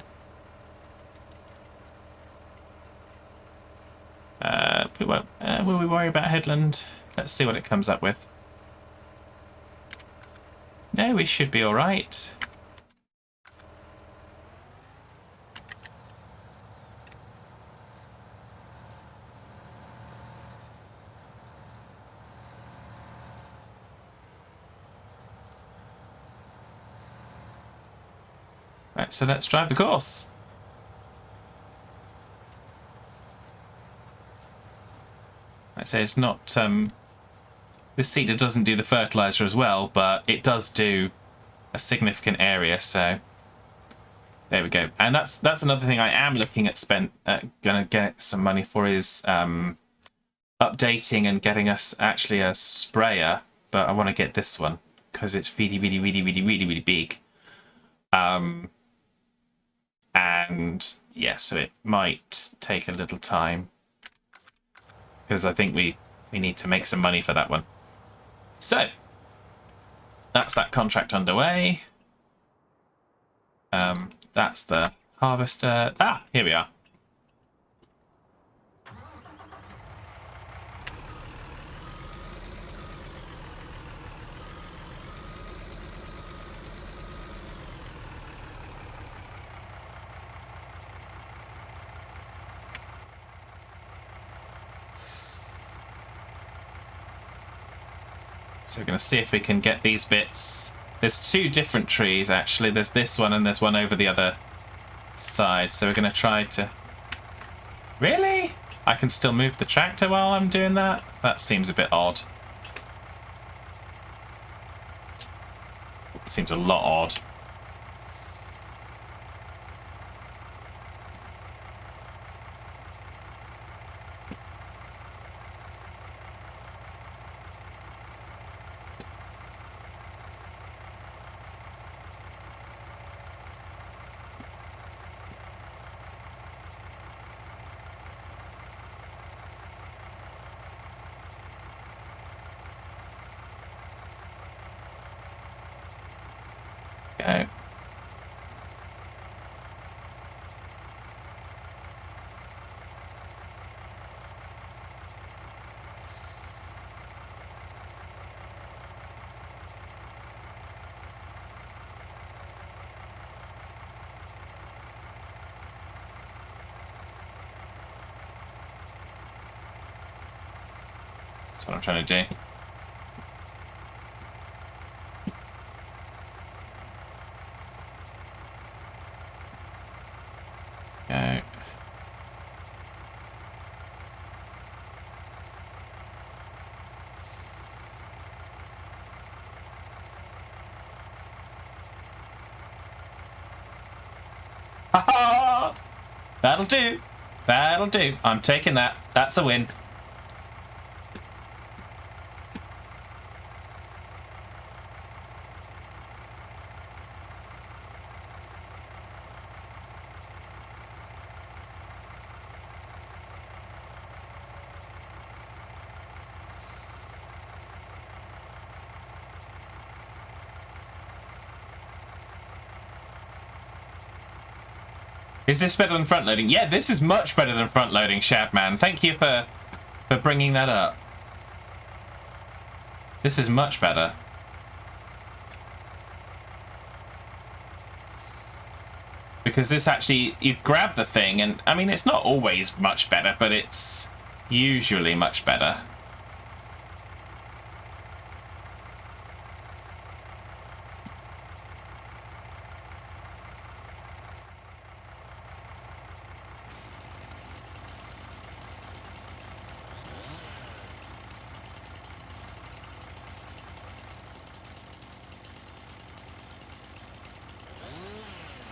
Will we worry about headland? Let's see what it comes up with. No, we should be all right. Right, so let's drive the course. I'd say it's not... this seeder doesn't do the fertilizer as well, but it does do a significant area, so... There we go. And that's another thing I am looking at gonna get some money for is updating and getting us actually a sprayer, but I want to get this one because it's really big. And yeah, so it might take a little time because I think we need to make some money for that one. So that's that contract underway. That's the harvester. Ah, here we are. So we're going to see if we can get these bits. There's two different trees, actually. There's this one and there's one over the other side. So we're going to try to... Really? I can still move the tractor while I'm doing that? That seems a bit odd. It seems a lot odd. Go. That's what I'm trying to do. Go. Ha! That'll do. That'll do. I'm taking that. That's a win. Is this better than front loading? Yeah, this is much better than front loading, Shabman. Thank you for bringing that up. This is much better. Because this actually, you grab the thing and, I mean, it's not always much better, but it's usually much better.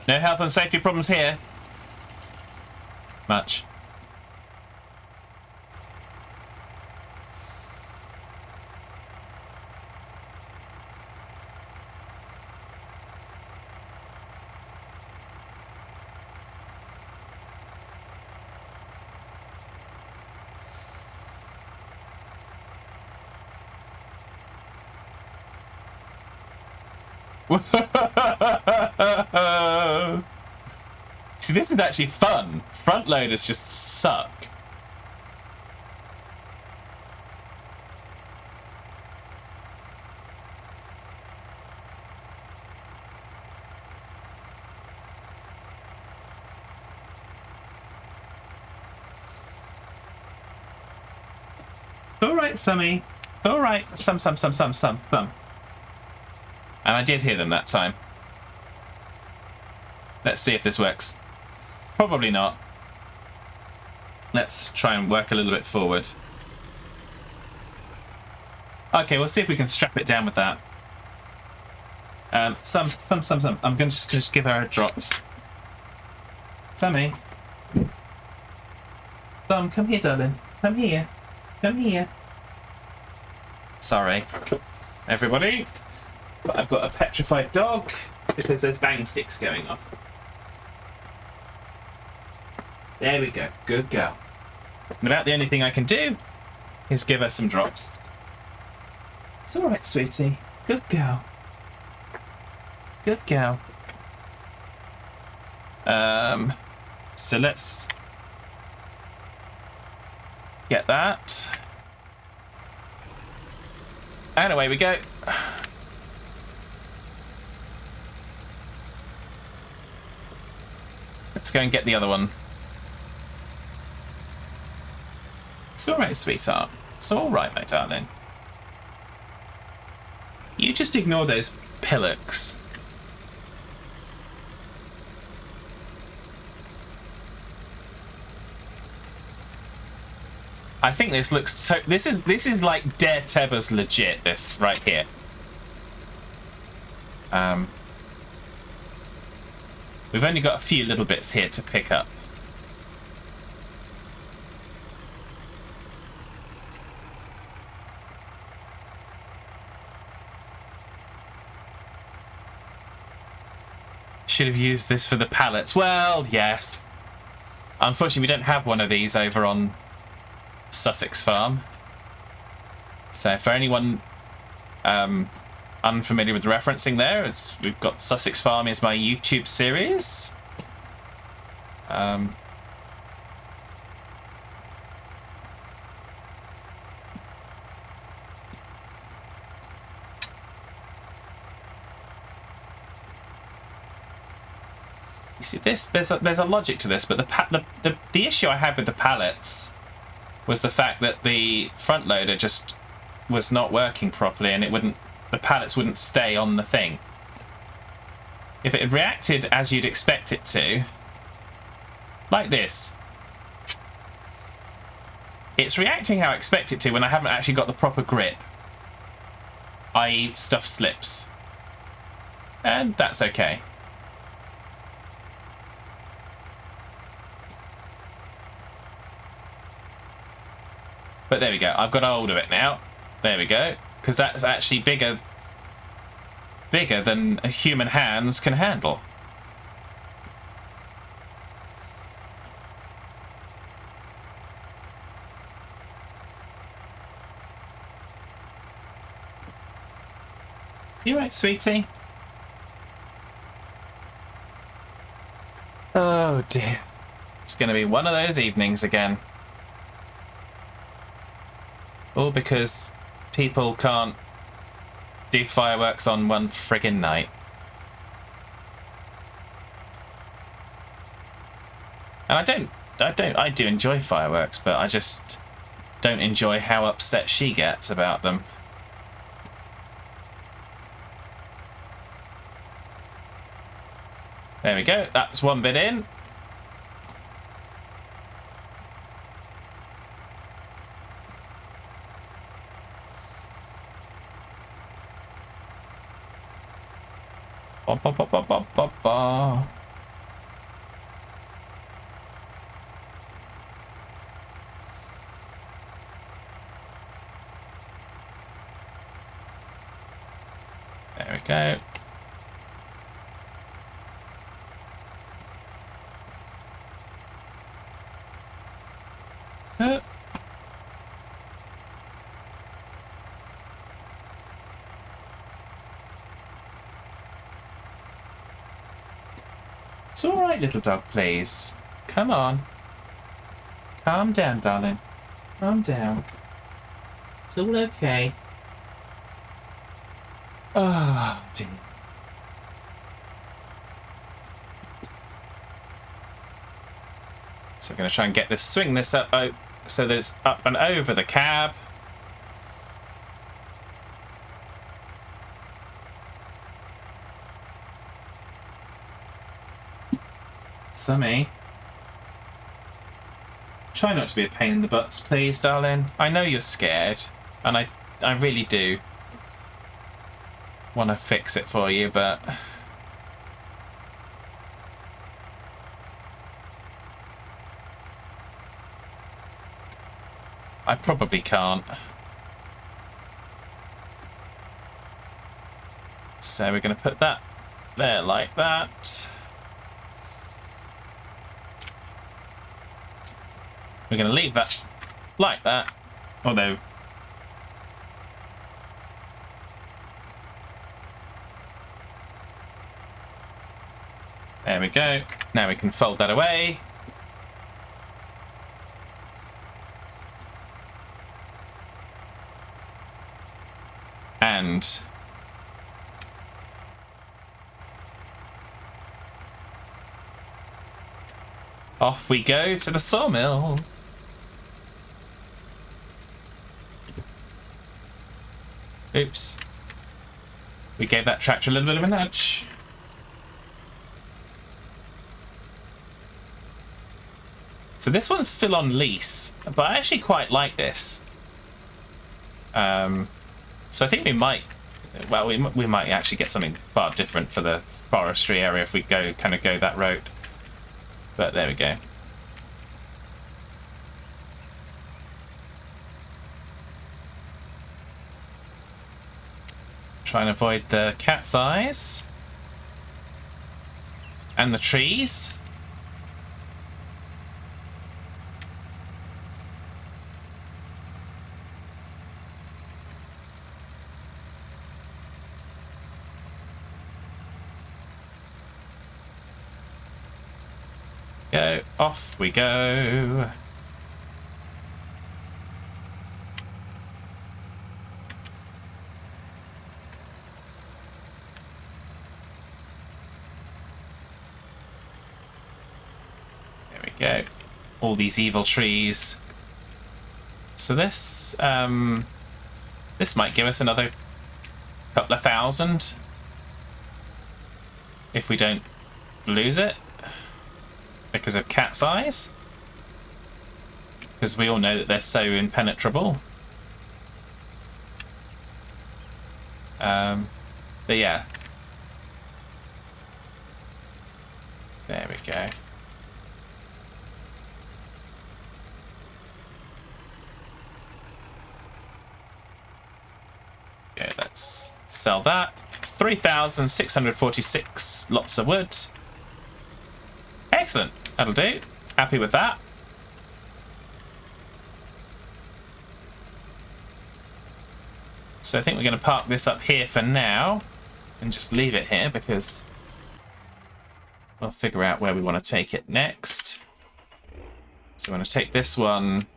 No health and safety problems here. Much. See, this is actually fun. Front loaders just suck. It's all right, Summy. It's all right. Some. And I did hear them that time. Let's see if this works. Probably not. Let's try and work a little bit forward. Okay, we'll see if we can strap it down with that. Some. I'm going to just give her drops. Sammy. Some, come here, darling. Come here. Come here. Sorry, everybody. But I've got a petrified dog because there's bang sticks going off. There we go. Good girl. And about the only thing I can do is give her some drops. It's all right, sweetie. Good girl. Good girl. So let's get that. And away we go. Let's go and get the other one. It's all right, sweetheart. It's all right, my darling. You just ignore those pillocks. I think this looks so. This is like Dare Teba's legit. This right here. We've only got a few little bits here to pick up. Should have used this for the pallets. Well, yes. Unfortunately, we don't have one of these over on Sussex Farm. So for anyone unfamiliar with referencing there, we've got Sussex Farm is my YouTube series. You see this? There's a logic to this, but the issue I had with the pallets was the fact that the front loader just was not working properly, and the pallets wouldn't stay on the thing. If it had reacted as you'd expect it to, like this, it's reacting how I expect it to when I haven't actually got the proper grip, i.e. stuff slips, and that's okay. But there we go. I've got hold of it now. There we go. Because that's actually bigger than human hands can handle. You right, sweetie? Oh dear. It's going to be one of those evenings again. All because people can't do fireworks on one friggin' night. And I do enjoy fireworks, but I just don't enjoy how upset she gets about them. There we go. That's one bit in. Ba, ba, ba, ba, ba, ba, ba. There we go. It's all right, little dog, please. Come on. Calm down, darling. Calm down. It's all okay. Oh, dear. So I'm going to try and swing this up so that it's up and over the cab. Sammy. Try not to be a pain in the butts, please, darling. I know you're scared, and I really do want to fix it for you, but I probably can't. So we're going to put that there like that. We're going to leave that like that, although there we go. Now we can fold that away. And off we go to the sawmill. Oops. We gave that tractor a little bit of a nudge. So this one's still on lease, but I actually quite like this. So I think we might, well, we might actually get something far different for the forestry area if we go that route. But there we go. Try and avoid the cat's eyes and the trees. Go, off we go. There we go. All these evil trees. So this this might give us another couple of thousand if we don't lose it. Because of cat's eyes. Because we all know that they're so impenetrable. But yeah. There we go. let's sell that. 3,646 lots of wood. Excellent. That'll do. Happy with that. So I think we're going to park this up here for now and just leave it here because we'll figure out where we want to take it next. So we're going to take this one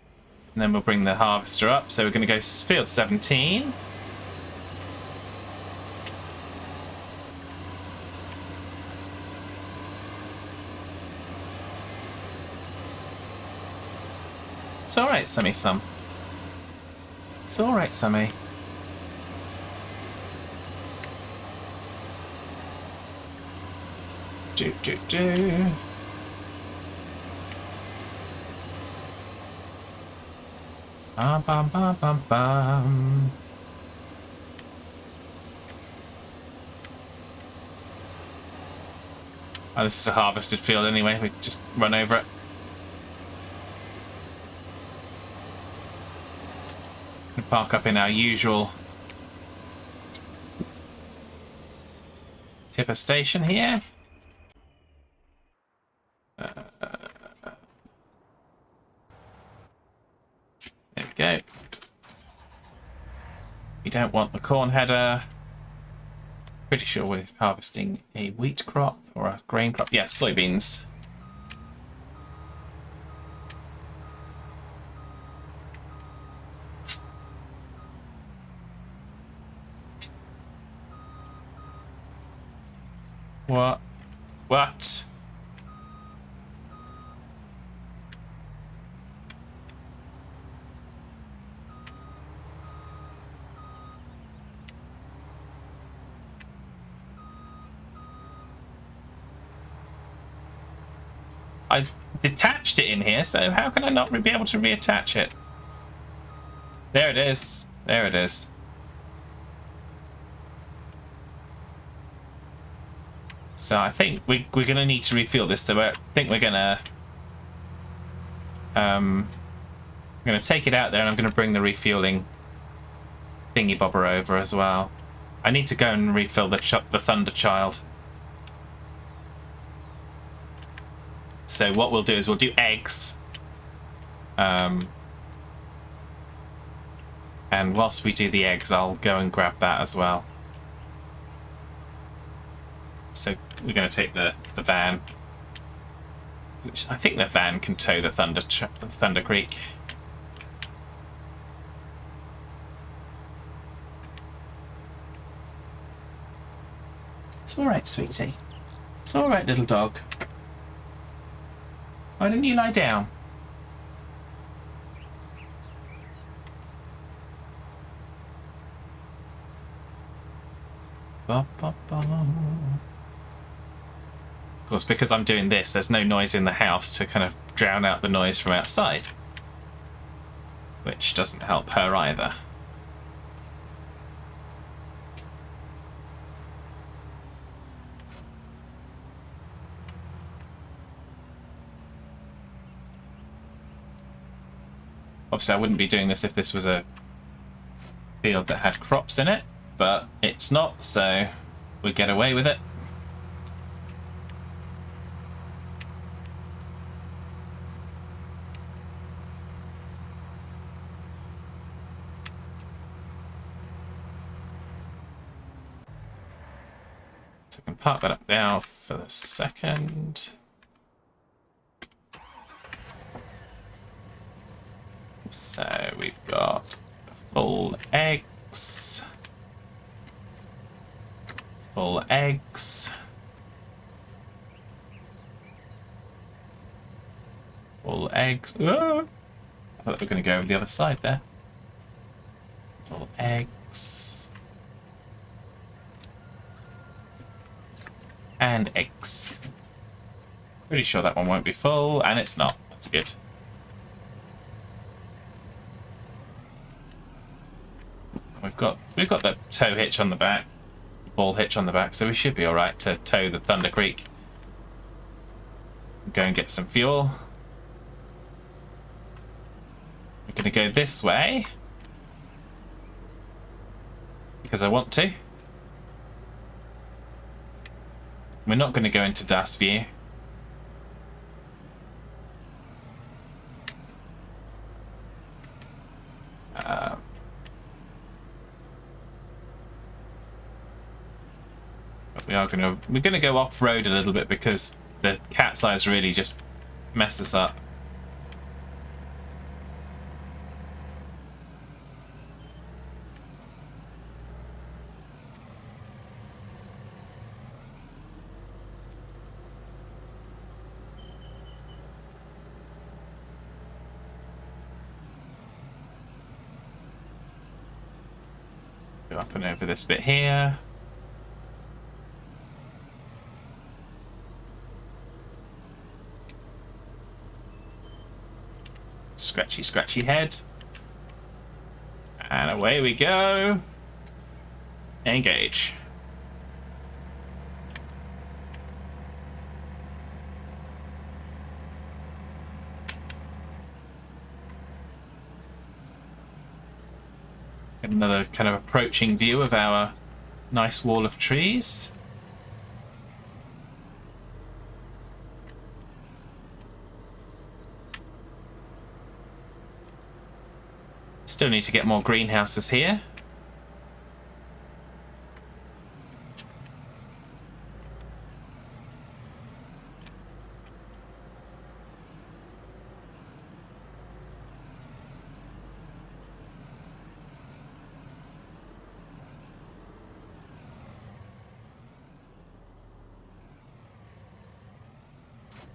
and then we'll bring the harvester up. So we're going to go field 17. It's all right, Sammy Sum. It's all right, Sammy. Do. Bum, bum, bum, bum, bum. Oh, this is a harvested field anyway. We just run over it. We park up in our usual tipper station here. There we go. We don't want the corn header. Pretty sure we're harvesting a wheat crop or a grain crop. Yes, soybeans. What? What? I detached it in here, so how can I not be able to reattach it? There it is. There it is. So I think we're going to need to refuel this. So I think we're going to I'm going to take it out there and I'm going to bring the refueling thingy bobber over as well. I need to go and refill the Thunder Child. So what we'll do is we'll do eggs. And whilst we do the eggs, I'll go and grab that as well. So we're going to take the van. I think the van can tow the Thunder Creek. It's all right, sweetie. It's all right, little dog. Why didn't you lie down? Ba, ba, ba. Of course, because I'm doing this, there's no noise in the house to kind of drown out the noise from outside. Which doesn't help her either. Obviously, I wouldn't be doing this if this was a field that had crops in it, but it's not, so we get away with it. So I can park that up now for the second. So we've got full eggs. Full eggs. Full eggs. Ah! I thought we were going to go over the other side there. Full eggs. And eggs. Pretty sure that one won't be full, and it's not. That's good. We've got the tow hitch on the back, ball hitch on the back, so we should be all right to tow the Thunder Creek. Go and get some fuel. We're going to go this way because I want to. We're not going to go into DAS view. But we're going to go off-road a little bit because the cat's eyes really just mess us up. Go up and over this bit here. Scratchy, scratchy head. And away we go. Engage. Another kind of approaching view of our nice wall of trees. Still need to get more greenhouses here.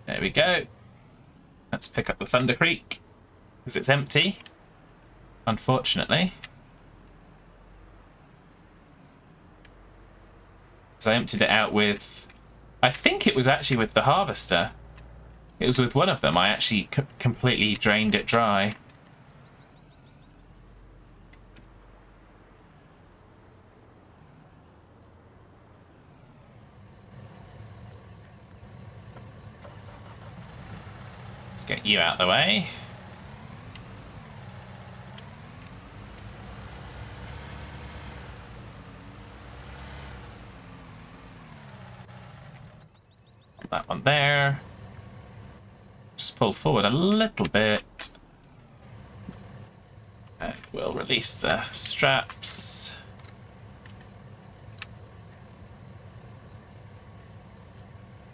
There we go. Let's pick up the Thunder Creek because it's empty. Unfortunately, because I emptied it out with, I think it was actually with the harvester. It was with one of them. I actually completely drained it dry. Let's get you out of the way. That one there. Just pull forward a little bit. And we'll release the straps.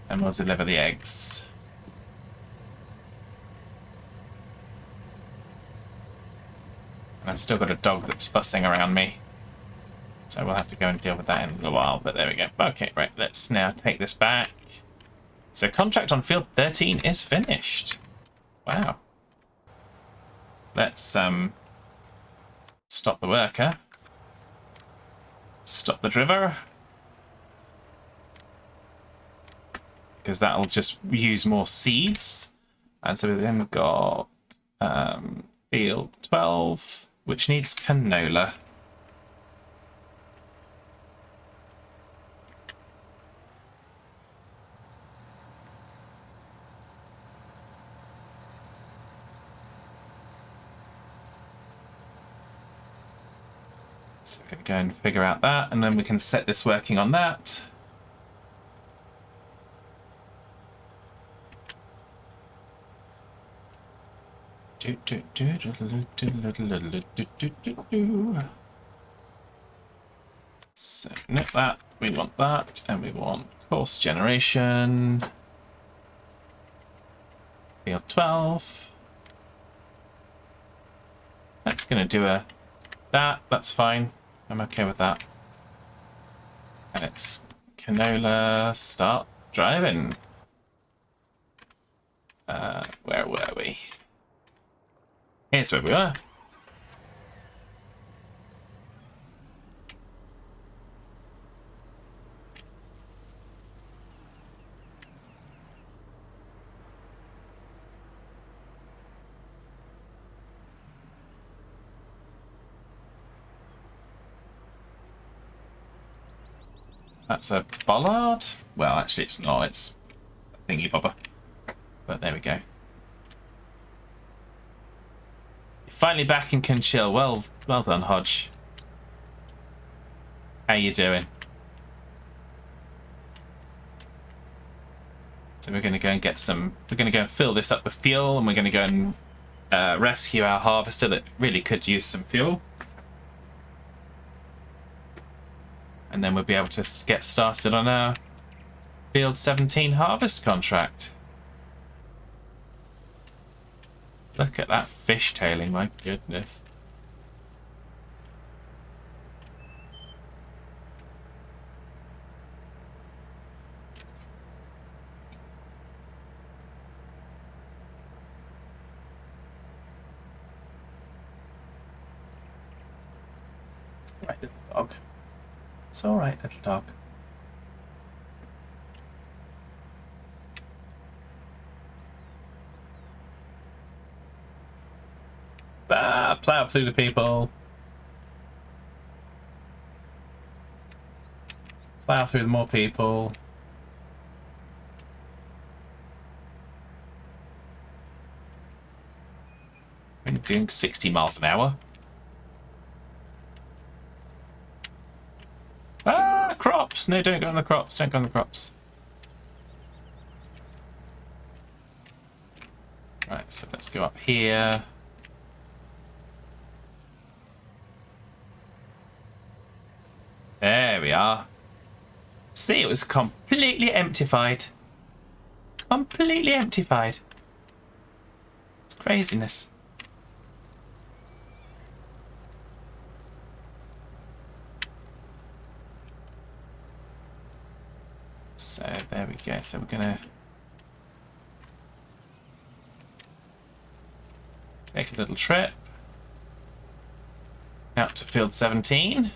And we'll deliver the eggs. And I've still got a dog that's fussing around me. So we'll have to go and deal with that in a little while. But there we go. Okay, right. Let's now take this back. So contract on field 13 is finished. Wow. Let's stop the worker. Stop the driver. Because that'll just use more seeds. And so then we've got field 12, which needs canola. So we're going to go and figure out that, and then we can set this working on that. So note that, we want that, and we want course generation. Field 12. That's going to do that's fine. I'm okay with that. And it's canola, start driving. Where were we? Here's where we were. That's a bollard? Well, actually it's not, it's a thingy bobber. But there we go. You're finally back and can chill. Well done, Hodge. How you doing? So we're going to go and get some... We're going to go and fill this up with fuel, and we're going to go and rescue our harvester that really could use some fuel. And then we'll be able to get started on our Field 17 harvest contract. Look at that fishtailing, my goodness. Right, little dog. It's all right, little dog. Plow through the people. Plow through the more people. We're doing 60 miles an hour. Ah, crops! No, don't go on the crops. Don't go on the crops. Right, so let's go up here. There we are. See, it was completely emptified. Completely emptified. It's craziness. So there we go. So we're gonna take a little trip out to Field 17.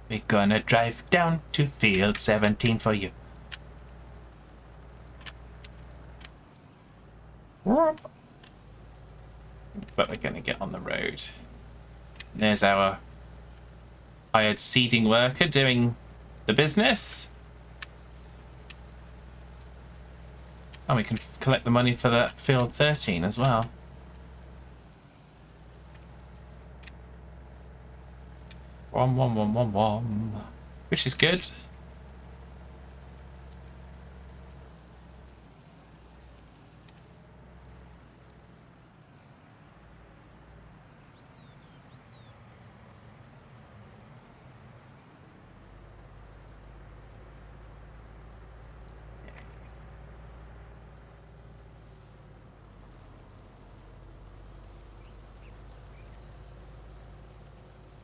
We're gonna drive down to Field 17 for you. But we're gonna get on the road. There's our hired seeding worker doing the business. And we can collect the money for that Field 13 as well. Which is good.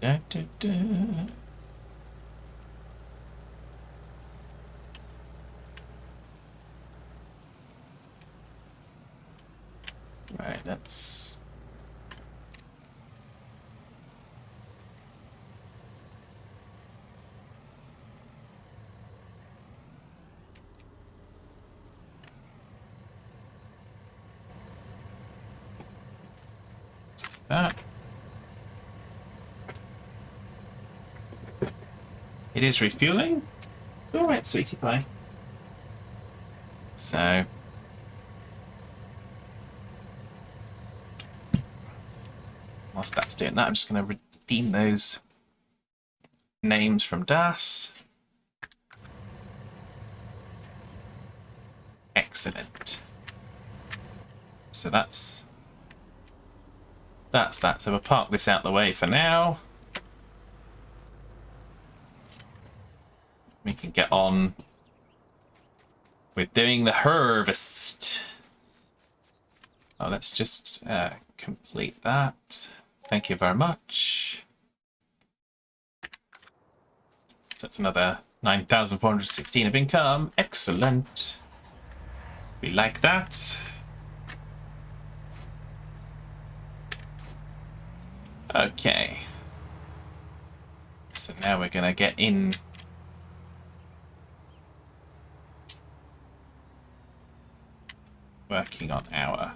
Da, da, da. Right, that's that. It is refueling. All right, sweetie pie. So whilst that's doing that, I'm just going to redeem those names from DAS. Excellent. So that's that. So we'll park this out the way for now. We can get on with doing the harvest. Oh, let's just complete that. Thank you very much. So that's another 9,416 of income. Excellent. We like that. Okay. So now we're going to get in. Working on our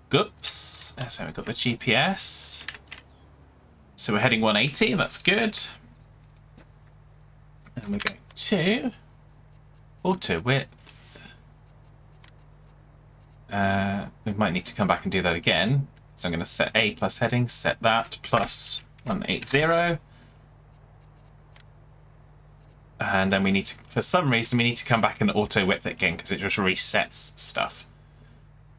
goops. So we've got the GPS. So we're heading 180, that's good. And we're going to auto width. we might need to come back and do that again. So I'm going to set A plus heading, set that plus 180. And then we need to, for some reason, we need to come back and auto width it again because it just resets stuff,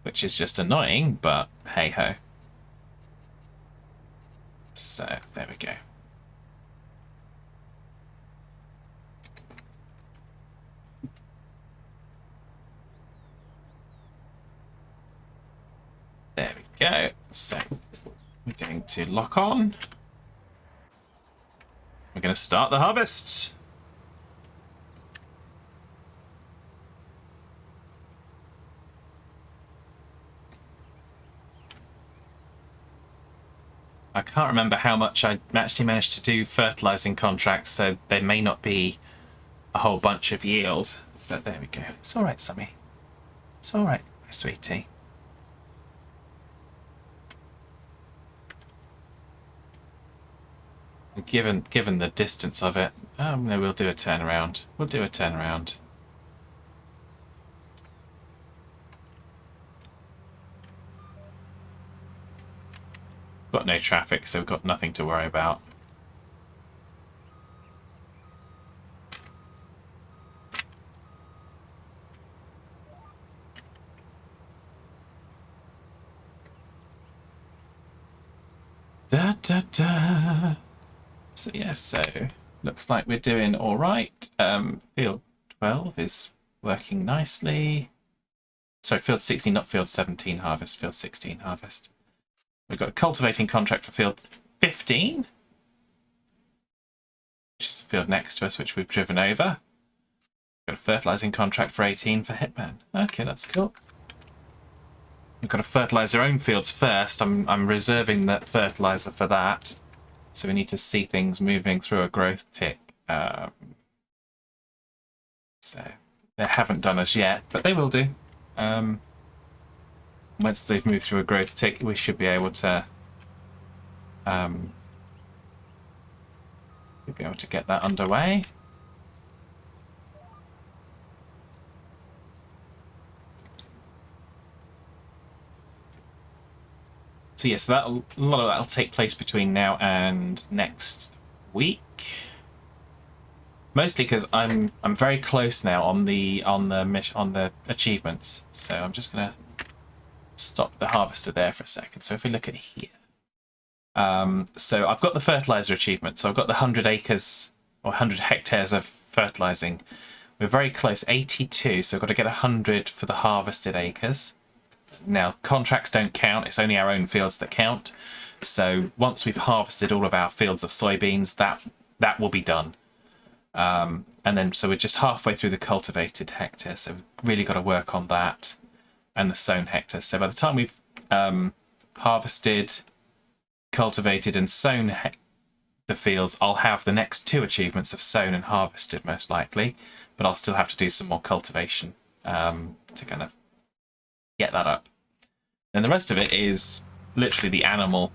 which is just annoying, but hey ho. So there we go. There we go. So we're going to lock on. We're going to start the harvest. I can't remember how much I actually managed to do fertilizing contracts, so there may not be a whole bunch of yield. But there we go. It's all right, Sammy. It's all right, my sweetie. Given the distance of it, no, we'll do a turnaround. We'll do a turnaround. Got no traffic, so we've got nothing to worry about. Da da da. So yeah, so looks like we're doing all right. Field 12 is working nicely. Sorry, field 16, not field 17 harvest, field 16 harvest. We've got a cultivating contract for field 15, which is the field next to us, which we've driven over. We've got a fertilizing contract for 18 for Hitman. Okay, that's cool. We've got to fertilize our own fields first. I'm reserving that fertilizer for that. So we need to see things moving through a growth tick. So they haven't done us yet, but they will do. Once they've moved through a growth tick, we should be able to get that underway. So yes, a lot of that'll take place between now and next week. Mostly because I'm very close now on the achievements. So I'm just gonna stop the harvester there for a second. So if we look at here, so I've got the fertilizer achievement. So I've got the 100 acres or 100 hectares of fertilizing. We're very close, 82. So I've got to get 100 for the harvested acres. Now, contracts don't count. It's only our own fields that count. So once we've harvested all of our fields of soybeans, that will be done. And then, so we're just halfway through the cultivated hectares. So we've really got to work on that and the sown hectares. So by the time we've harvested, cultivated and sown the fields, I'll have the next 2 achievements of sown and harvested most likely. But I'll still have to do some more cultivation to kind of get that up. And the rest of it is literally the animal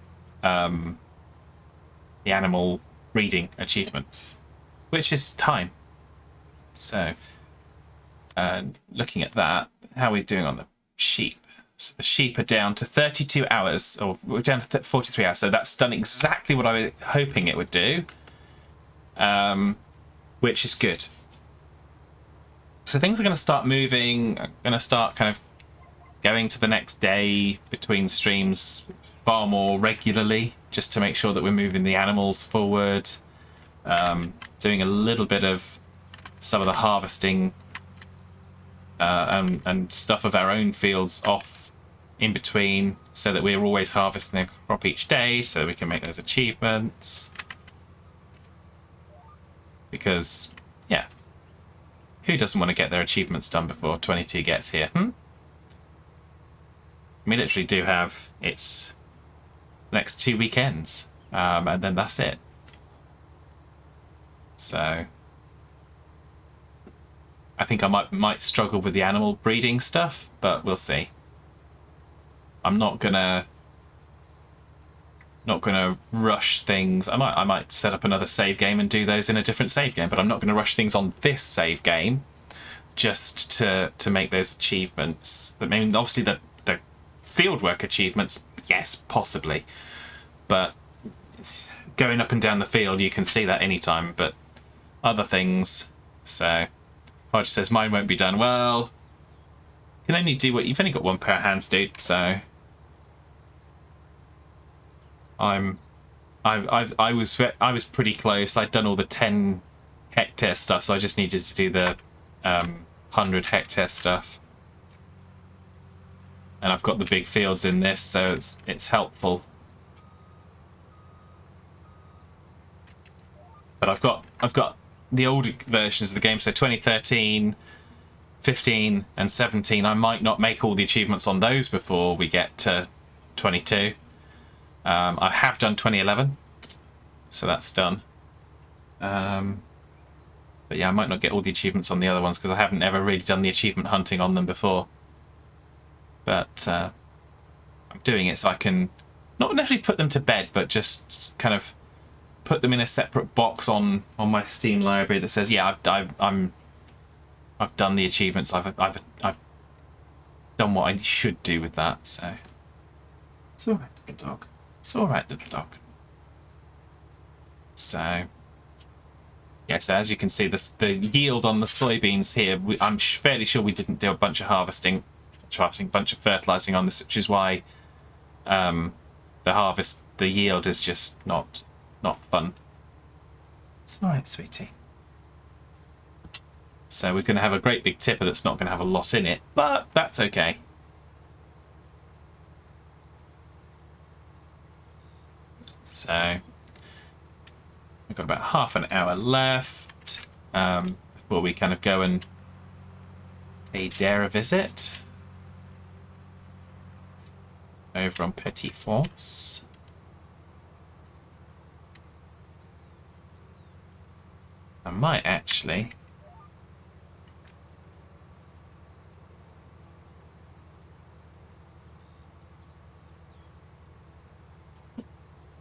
breeding achievements, which is time. So looking at that, how are we doing on the sheep? So the sheep are down to 32 hours, or we're down to 43 hours. So that's done exactly what I was hoping it would do, which is good. So things are going to start moving. I'm going to start kind of going to the next day between streams far more regularly, just to make sure that we're moving the animals forward. Doing a little bit of some of the harvesting and stuff of our own fields off in between, so that we're always harvesting a crop each day, so that we can make those achievements. Because, yeah, who doesn't want to get their achievements done before 22 gets here? We literally do have, it's next 2 weekends, and then that's it. So I think I might struggle with the animal breeding stuff, but we'll see. I'm not gonna rush things. I might set up another save game and do those in a different save game, but I'm not gonna rush things on this save game just to make those achievements. I mean, obviously fieldwork achievements, yes, possibly. But going up and down the field, you can see that anytime. But other things, so Hodge says mine won't be done. Well, you can only do what you've only got one pair of hands, dude. So I was pretty close. I'd done all the 10 hectare stuff, so I just needed to do the 100 hectare stuff. And I've got the big fields in this, so it's helpful. But I've got the older versions of the game, so 2013, 15, and 17. I might not make all the achievements on those before we get to 22. I have done 2011, so that's done. But yeah, I might not get all the achievements on the other ones because I haven't ever really done the achievement hunting on them before. But I'm doing it so I can not necessarily put them to bed, but just kind of put them in a separate box on my Steam library that says, yeah, I've done the achievements. I've done what I should do with that. So it's all right, little dog. It's all right, little dog. So yeah, so as you can see, the yield on the soybeans here, I'm fairly sure we didn't do a bunch of harvesting, bunch of fertilizing on this, which is why the yield is just not fun. It's all right, sweetie. So we're going to have a great big tipper that's not going to have a lot in it, but that's okay. So we've got about half an hour left before we kind of go and pay Dare a visit over on Petit Fonds. I might actually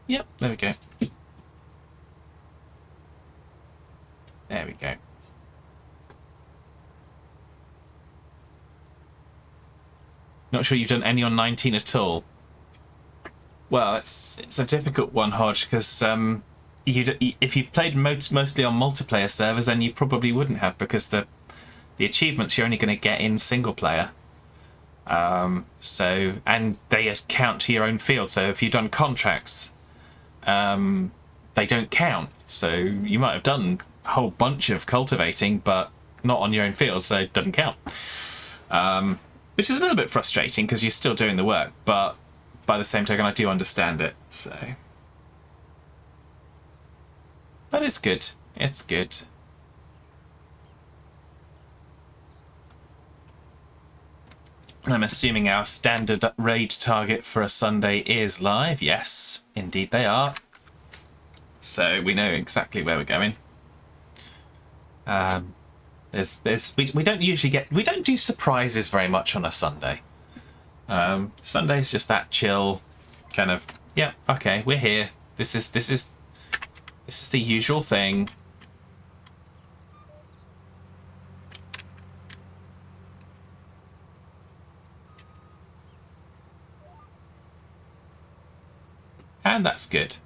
yep, there we go. There we go. Not sure you've done any on 19 at all. Well, it's a difficult one, Hodge, because if you've played mostly on multiplayer servers, then you probably wouldn't have, because the achievements you're only going to get in single player. So, and they count to your own field. So if you've done contracts, they don't count. So you might have done a whole bunch of cultivating, but not on your own field, so it doesn't count. Which is a little bit frustrating because you're still doing the work, but by the same token, I do understand it. So, but it's good. It's good. I'm assuming our standard raid target for a Sunday is live. Yes, indeed they are. So we know exactly where we're going. We don't do surprises very much on a Sunday. Sunday's just that chill kind of, yeah, okay, we're here. This is the usual thing. And that's good.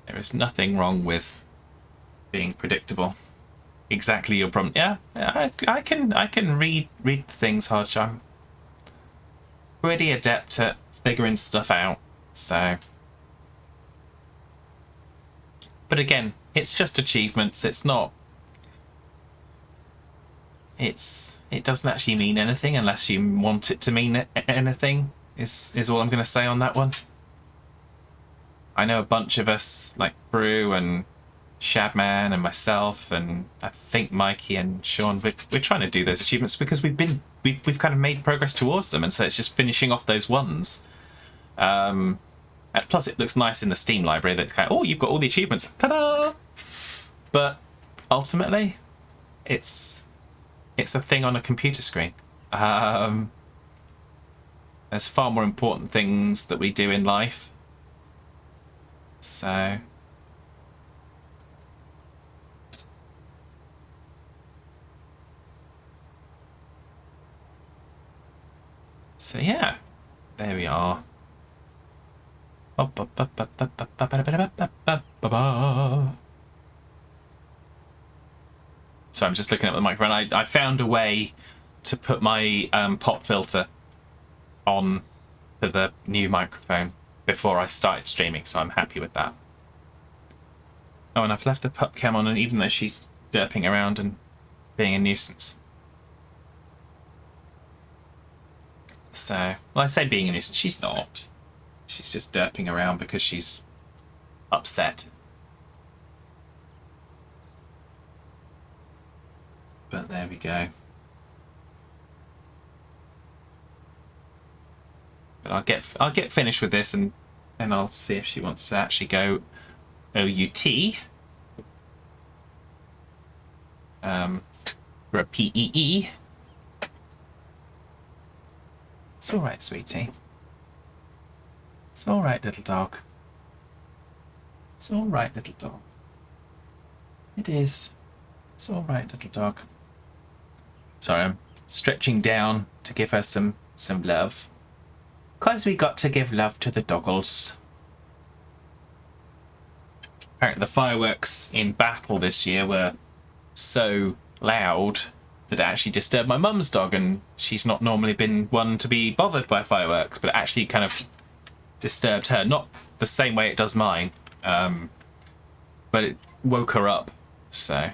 There is nothing wrong with being predictable. Exactly your problem. Yeah, I can read things, Hodge. I'm pretty adept at figuring stuff out. So, but again, it's just achievements. It's not. It doesn't actually mean anything unless you want it to mean anything. Is all I'm going to say on that one. I know a bunch of us, like Brew and Shadman and myself, and I think Mikey and Sean, we're trying to do those achievements because we've kind of made progress towards them, and so it's just finishing off those ones. And plus, it looks nice in the Steam library. That's kind of, oh, you've got all the achievements, ta-da! But ultimately, it's a thing on a computer screen. There's far more important things that we do in life. So So yeah, there we are. So I'm just looking at the microphone. I found a way to put my pop filter on to the new microphone before I started streaming, so I'm happy with that. Oh, and I've left the pup cam on, and even though she's derping around and being a nuisance. So, well, I say being a nuisance, she's not. She's just derping around because she's upset. But there we go. But I'll get finished with this, and then I'll see if she wants to actually go OUT for a PEE. It's all right, sweetie. It's all right, little dog. It's all right, little dog. It is. It's all right, little dog. Sorry, I'm stretching down to give her some love. 'Cause we got to give love to the doggles. Apparently the fireworks in Battle this year were so loud that it actually disturbed my mum's dog, and she's not normally been one to be bothered by fireworks, but it actually kind of disturbed her. Not the same way it does mine, but it woke her up, so...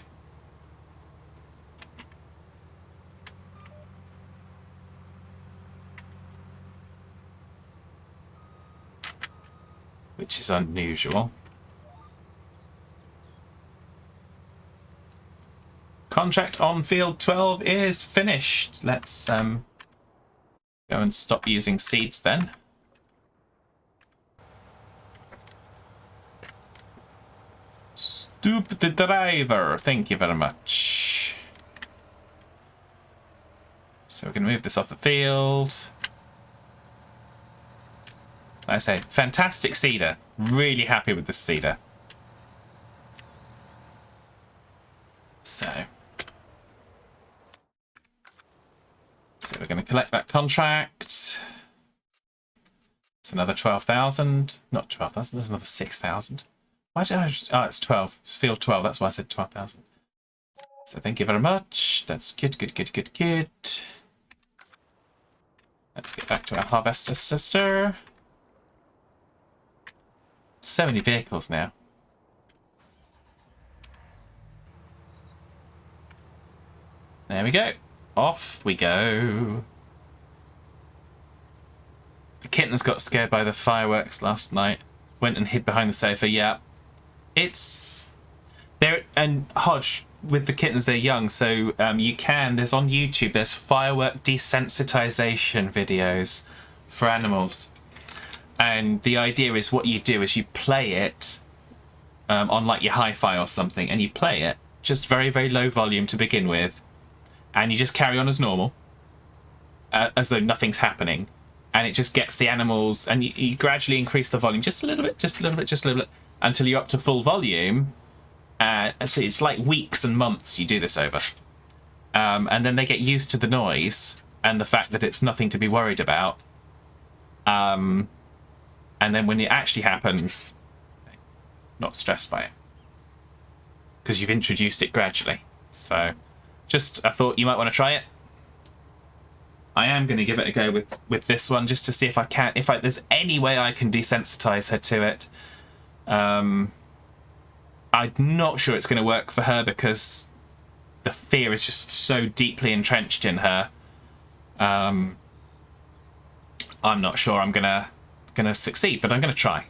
which is unusual. Contract on field 12 is finished. Let's go and stop using seeds then. Stoop the driver. Thank you very much. So we're going to move this off the field. Like I say, fantastic seeder. Really happy with this seeder. So we're going to collect that contract. It's another 12,000. Not 12,000, there's another 6,000. Why did I... oh, it's 12. Field 12, that's why I said 12,000. So thank you very much. That's good, good, good, good, good. Let's get back to our harvester. So many vehicles now. There we go. Off we go. The kittens got scared by the fireworks last night. Went and hid behind the sofa. Yeah. It's... there, and Hodge, with the kittens, they're young, so you can... there's on YouTube, there's firework desensitization videos for animals. And the idea is what you do is you play it on like your hi-fi or something, and you play it just very, very low volume to begin with, and you just carry on as normal, as though nothing's happening, and it just gets the animals, and you gradually increase the volume just a little bit, just a little bit, just a little bit, until you're up to full volume. So it's like weeks and months you do this over. And then they get used to the noise and the fact that it's nothing to be worried about. And then when it actually happens, not stressed by it, because you've introduced it gradually. So just, I thought you might want to try it. I am going to give it a go with this one, just to see if I can, there's any way I can desensitize her to it. I'm not sure it's going to work for her because the fear is just so deeply entrenched in her. I'm not sure I'm gonna succeed, but I'm gonna try.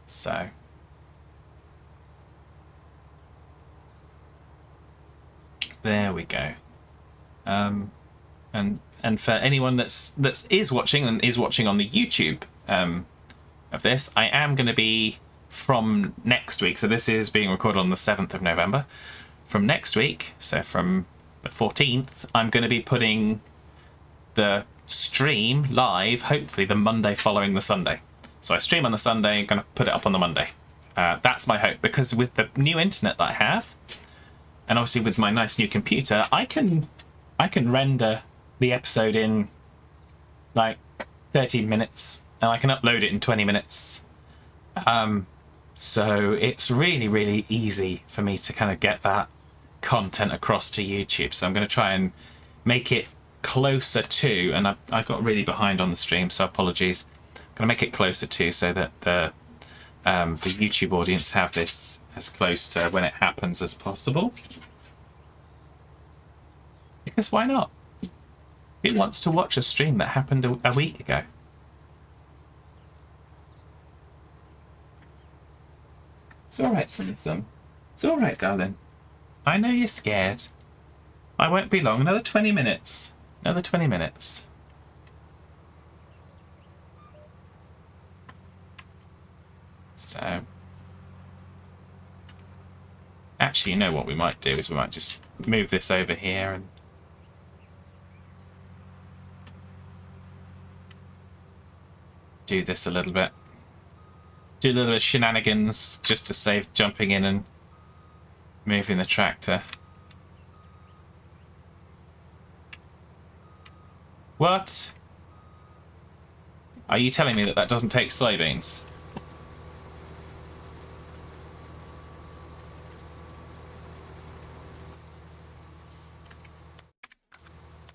So there we go. And for anyone that is watching and is watching on the YouTube of this, I am going to be, from next week, so this is being recorded on the 7th of November, from next week, so from the 14th, I'm going to be putting the stream live, hopefully the Monday following the Sunday. So I stream on the Sunday, I'm going to put it up on the Monday. That's my hope, because with the new internet that I have, and obviously with my nice new computer, I can render the episode in like 13 minutes and I can upload it in 20 minutes. So it's really, really easy for me to kind of get that content across to YouTube. So I'm going to try and make it closer to, and I got really behind on the stream, so apologies. I'm going to make it closer to so that the YouTube audience have this as close to when it happens as possible. Because why not? Who wants to watch a stream that happened a week ago? It's alright, Simpson. It's alright, darling. I know you're scared. I won't be long. Another 20 minutes. Another 20 minutes. So... actually, you know what we might do is we might just move this over here and... do this a little bit. Do a little bit of shenanigans just to save jumping in and moving the tractor. What? Are you telling me that that doesn't take soybeans?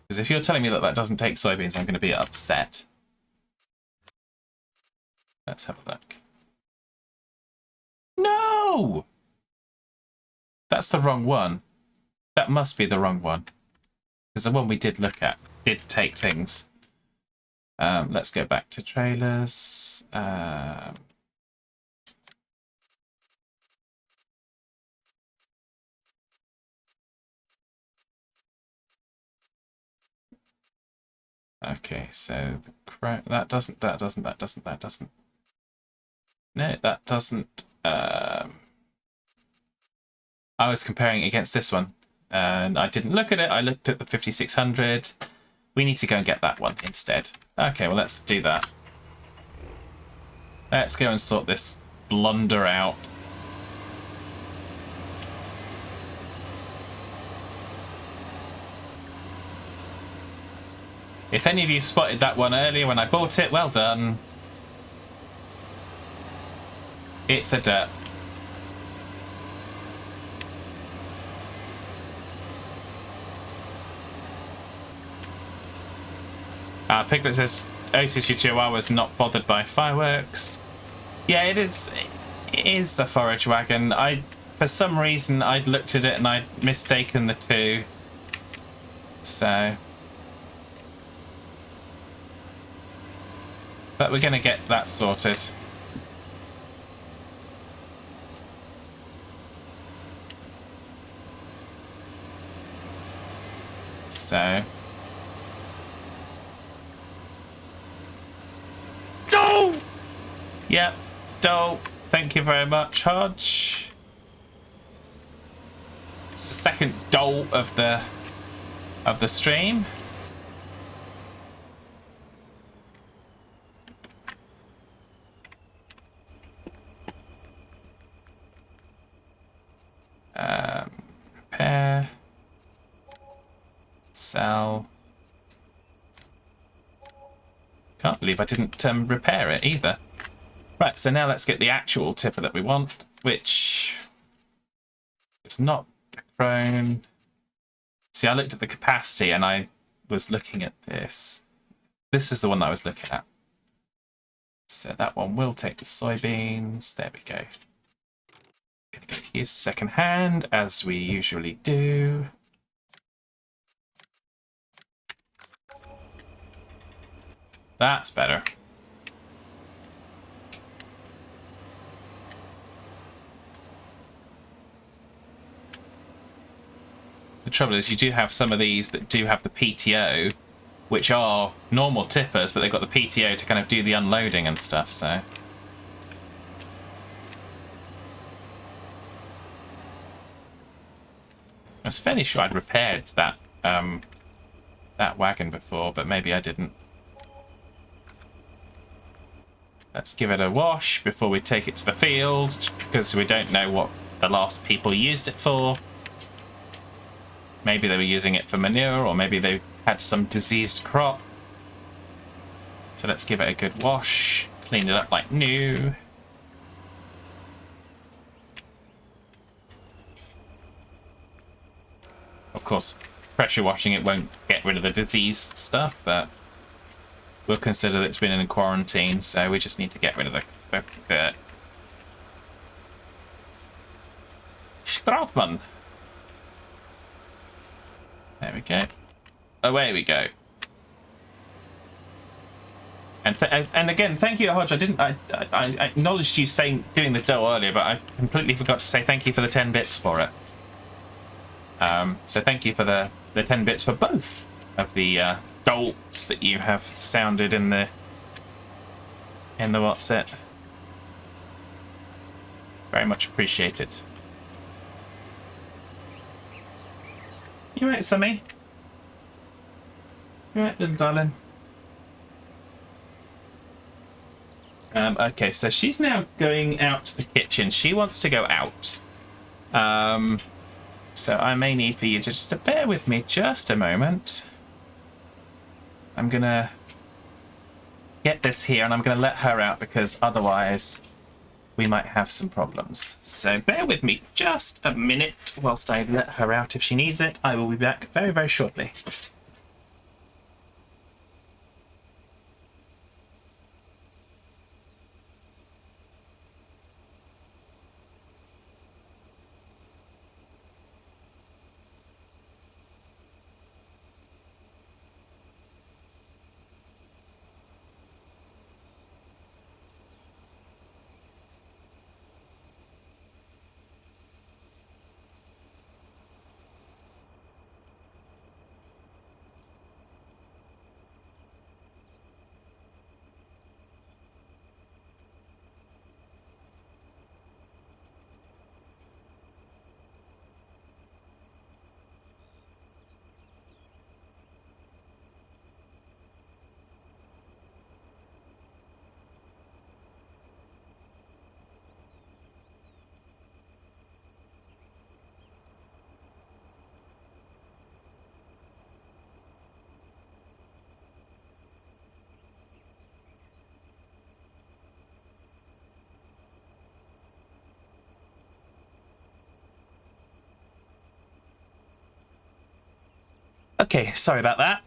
Because if you're telling me that that doesn't take soybeans, I'm going to be upset. Let's have a look. No! That's the wrong one. That must be the wrong one. Because the one we did look at did take things. Let's go back to trailers. Okay, so the that doesn't. No, that doesn't. I was comparing it against this one, and I didn't look at it. I looked at the 5600. We need to go and get that one instead. Okay, well, let's do that. Let's go and sort this blunder out. If any of you spotted that one earlier when I bought it, well done. It's a dirt. Piglet says, Otis, your Chihuahua's not bothered by fireworks. Yeah, it is a forage wagon. For some reason, I'd looked at it and I'd mistaken the two. So... but we're going to get that sorted. So... no! Yep, dope. Thank you very much, Hodge. It's the second dope of the stream. Repair. Sell. Can't believe I didn't repair it either. Right, so now let's get the actual tipper that we want, which is not the Crone. See, I looked at the capacity and I was looking at this. This is the one that I was looking at. So that one will take the soybeans. There we go. Gonna go here's second hand, as we usually do. That's better. The trouble is you do have some of these that do have the PTO, which are normal tippers, but they've got the PTO to kind of do the unloading and stuff, so... I was fairly sure I'd repaired that that wagon before, but maybe I didn't. Let's give it a wash before we take it to the field, because we don't know what the last people used it for. Maybe they were using it for manure, or maybe they had some diseased crop. So let's give it a good wash, clean it up like new. Of course, pressure washing it won't get rid of the diseased stuff, but we'll consider that it's been in quarantine, so we just need to get rid of the Stroutman. There we go. Away we go. And again, thank you, Hodge. I acknowledged you doing the dough earlier, but I completely forgot to say thank you for the 10 bits for it. So thank you for the 10 bits for both of the dolts that you have sounded in the what's it. Very much appreciated. You right, Sammy? You right, little darling? Okay, so she's now going out to the kitchen. She wants to go out. So I may need for you just to bear with me just a moment. I'm going to get this here and I'm going to let her out because otherwise we might have some problems. So bear with me just a minute whilst I let her out. If she needs it, I will be back very, very shortly. Okay, sorry about that.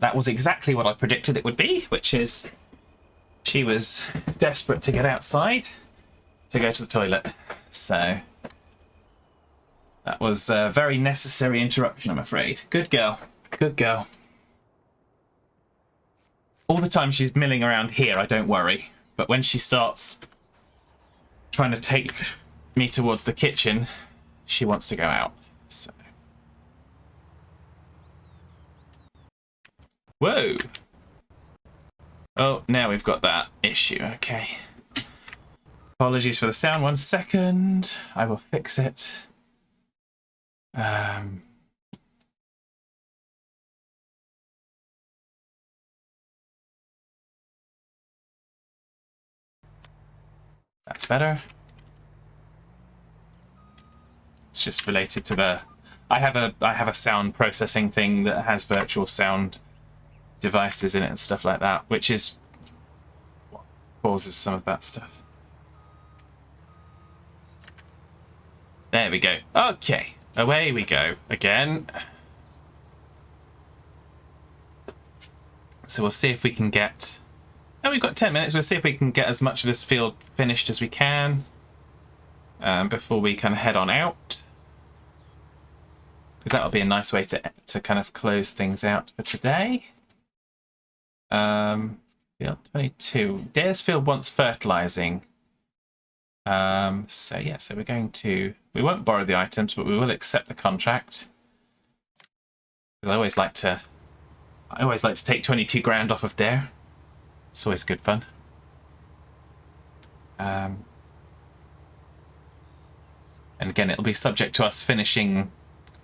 That was exactly what I predicted it would be, which is she was desperate to get outside to go to the toilet. So that was a very necessary interruption, I'm afraid. Good girl. Good girl. All the time she's milling around here, I don't worry. But when she starts trying to take me towards the kitchen, she wants to go out. So. Whoa! Oh, now we've got that issue. Okay. Apologies for the sound. 1 second. I will fix it. That's better. It's just related to the. I have a sound processing thing that has virtual sound devices in it and stuff like that, which is what causes some of that stuff. There we go. Okay, away we go again. So we'll see if we can get. Oh, we've got 10 minutes. We'll see if we can get as much of this field finished as we can before we kind of head on out. Because that'll be a nice way to kind of close things out for today. Field 22. Daresfield wants fertilizing. So yeah, so we're going to. We won't borrow the items, but we will accept the contract. Because I always like to take 22 grand off of Dare. It's always good fun. And again, it'll be subject to us finishing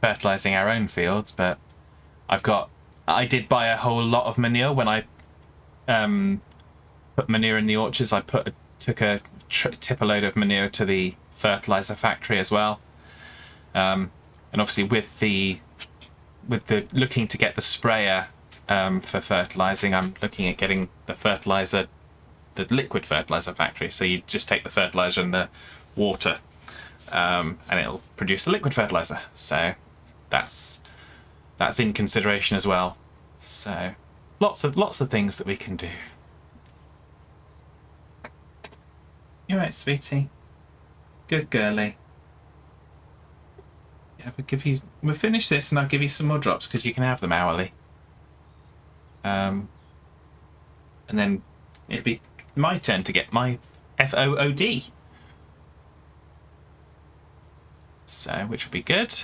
fertilizing our own fields, but I did buy a whole lot of manure when I put manure in the orchards. I took a tip a load of manure to the fertilizer factory as well. And And obviously with the looking to get the sprayer for fertilizing, I'm looking at getting the fertilizer, the liquid fertilizer factory. So you just take the fertilizer and the water, and it'll produce the liquid fertilizer. So that's in consideration as well. So lots of things that we can do. You right, sweetie? Good girly. Yeah, we'll finish this and I'll give you some more drops because you can have them hourly. And then it'll be my turn to get my FOOD. So, which will be good.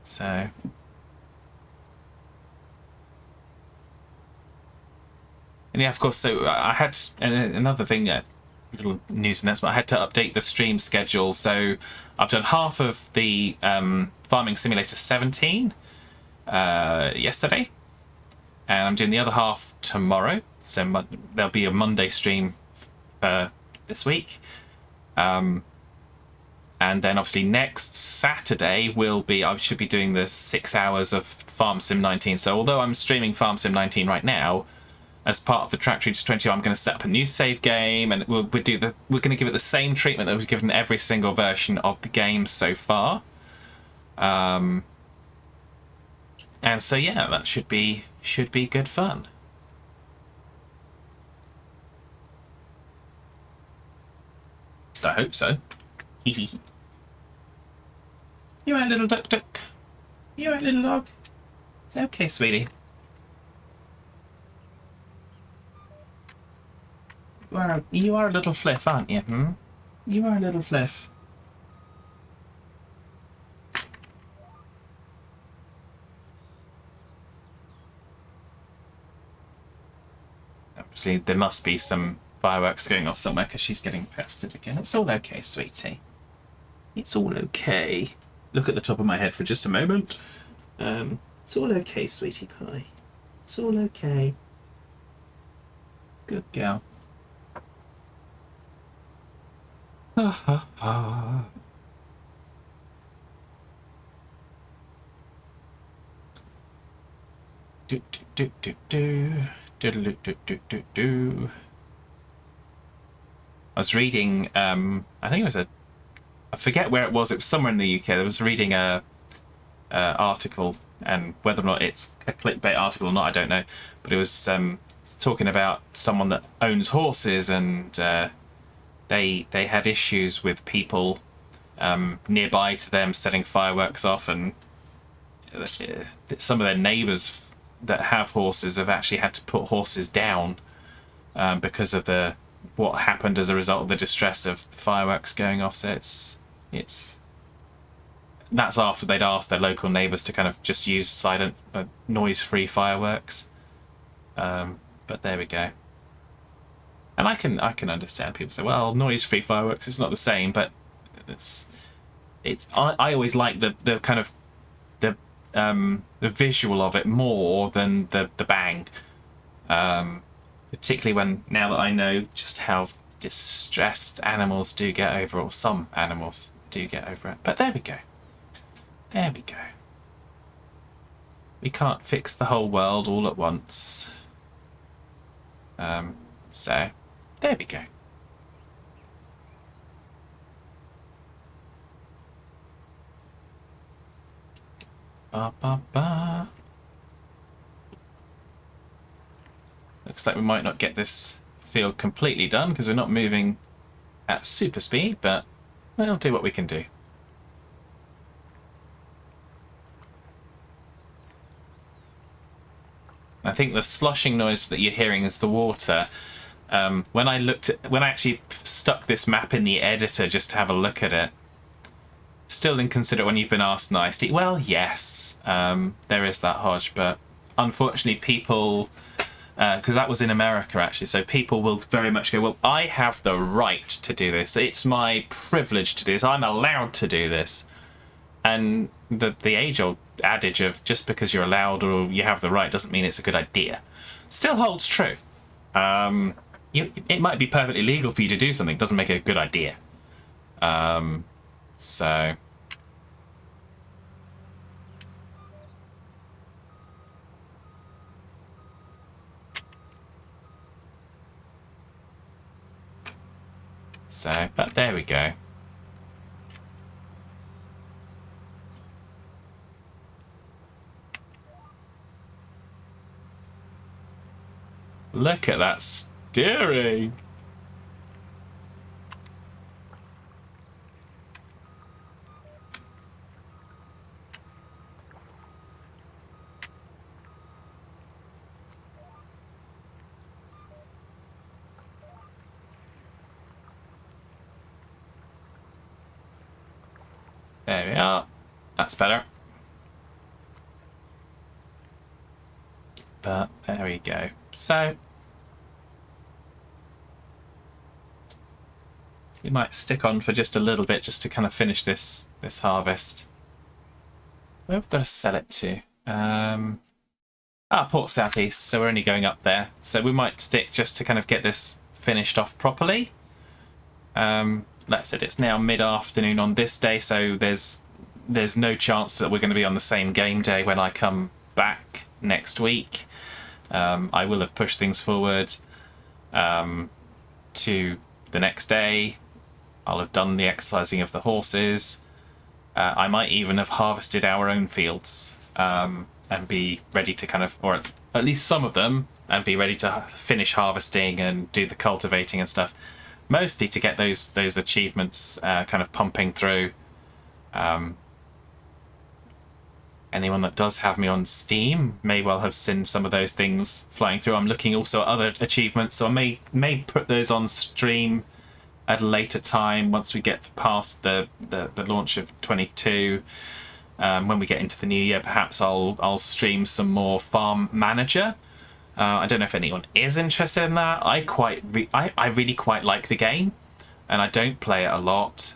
So, and yeah, of course, so I had another thing, little news announcement. I had to update the stream schedule. So I've done half of the Farming Simulator 17 yesterday, and I'm doing the other half tomorrow. So there'll be a Monday stream this week. And then obviously next Saturday I should be doing the 6 hours of Farm Sim 19. So although I'm streaming Farm Sim 19 right now, as part of the Track Reach 20, I'm going to set up a new save game, and we're going to give it the same treatment that we've given every single version of the game so far. And so yeah, that should be good fun. At least I hope so. You right, little duck? You right, little dog? It's okay, sweetie. You are a little fliff, aren't you? Hmm? You are a little fliff. Obviously, there must be some fireworks going off somewhere because she's getting pestered again. It's all okay, sweetie. It's all okay. Look at the top of my head for just a moment. It's all okay, sweetie pie. It's all okay. Good girl. Ha ha ha. Do do do do do. Do do do do do do. I was reading. I think it was I forget where it was. It was somewhere in the UK. I was reading a article, and whether or not it's a clickbait article or not, I don't know. But it was talking about someone that owns horses, and they had issues with people nearby to them setting fireworks off, and some of their neighbours that have horses have actually had to put horses down because of what happened as a result of the distress of the fireworks going off. So that's after they'd asked their local neighbours to kind of just use silent, noise-free fireworks. But there we go. And I can understand people say, well, noise-free fireworks is not the same, but I always like the kind of the visual of it more than the bang. Particularly now that I know just how distressed animals do get over, or some animals do get over it. But there we go. There we go. We can't fix the whole world all at once. So, there we go. Ba ba ba. Looks like we might not get this field completely done because we're not moving at super speed, but we'll do what we can do. I think the sloshing noise that you're hearing is the water. When I actually stuck this map in the editor just to have a look at it, still inconsiderate when you've been asked nicely. Well, yes, there is that, Hodge, but unfortunately people, because that was in America actually, so people will very much go, well, I have the right to do this. It's my privilege to do this. I'm allowed to do this. And the age-old adage of just because you're allowed or you have the right doesn't mean it's a good idea still holds true. It might be perfectly legal for you to do something, doesn't make it a good idea. So but there we go. Look at that steering. There we are. That's better. But there we go. So we might stick on for just a little bit just to kind of finish this harvest. Where have we got to sell it to? Port Southeast, so we're only going up there. So we might stick just to kind of get this finished off properly. Like I said, it's now mid-afternoon on this day, so there's no chance that we're going to be on the same game day when I come back next week. I will have pushed things forward to the next day. I'll have done the exercising of the horses. I might even have harvested our own fields and be ready to kind of, or at least some of them, and be ready to finish harvesting and do the cultivating and stuff. Mostly to get those achievements kind of pumping through. Anyone that does have me on Steam may well have seen some of those things flying through. I'm looking also at other achievements, so I may put those on stream at a later time once we get past the launch of 22. When we get into the new year, perhaps I'll stream some more Farm Manager. I don't know if anyone is interested in that. I really quite like the game, and I don't play it a lot.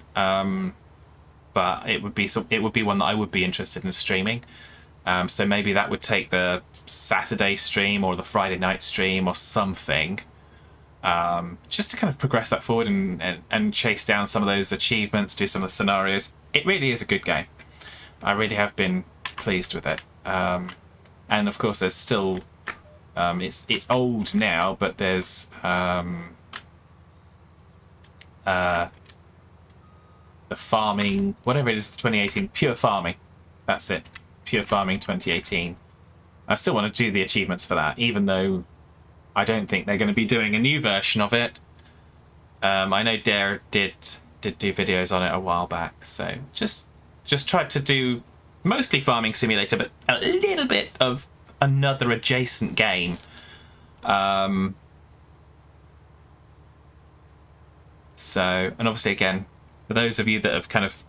But it would be one that I would be interested in streaming. So maybe that would take the Saturday stream or the Friday night stream or something, just to kind of progress that forward and chase down some of those achievements, do some of the scenarios. It really is a good game. I really have been pleased with it. And of course, there's still it's old now, but there's the farming, whatever it is, 2018, Pure Farming. That's it. Pure Farming 2018. I still want to do the achievements for that, even though I don't think they're going to be doing a new version of it. I know Dare did do videos on it a while back, so just tried to do mostly Farming Simulator, but a little bit of another adjacent game. So, and obviously again, for those of you that have kind of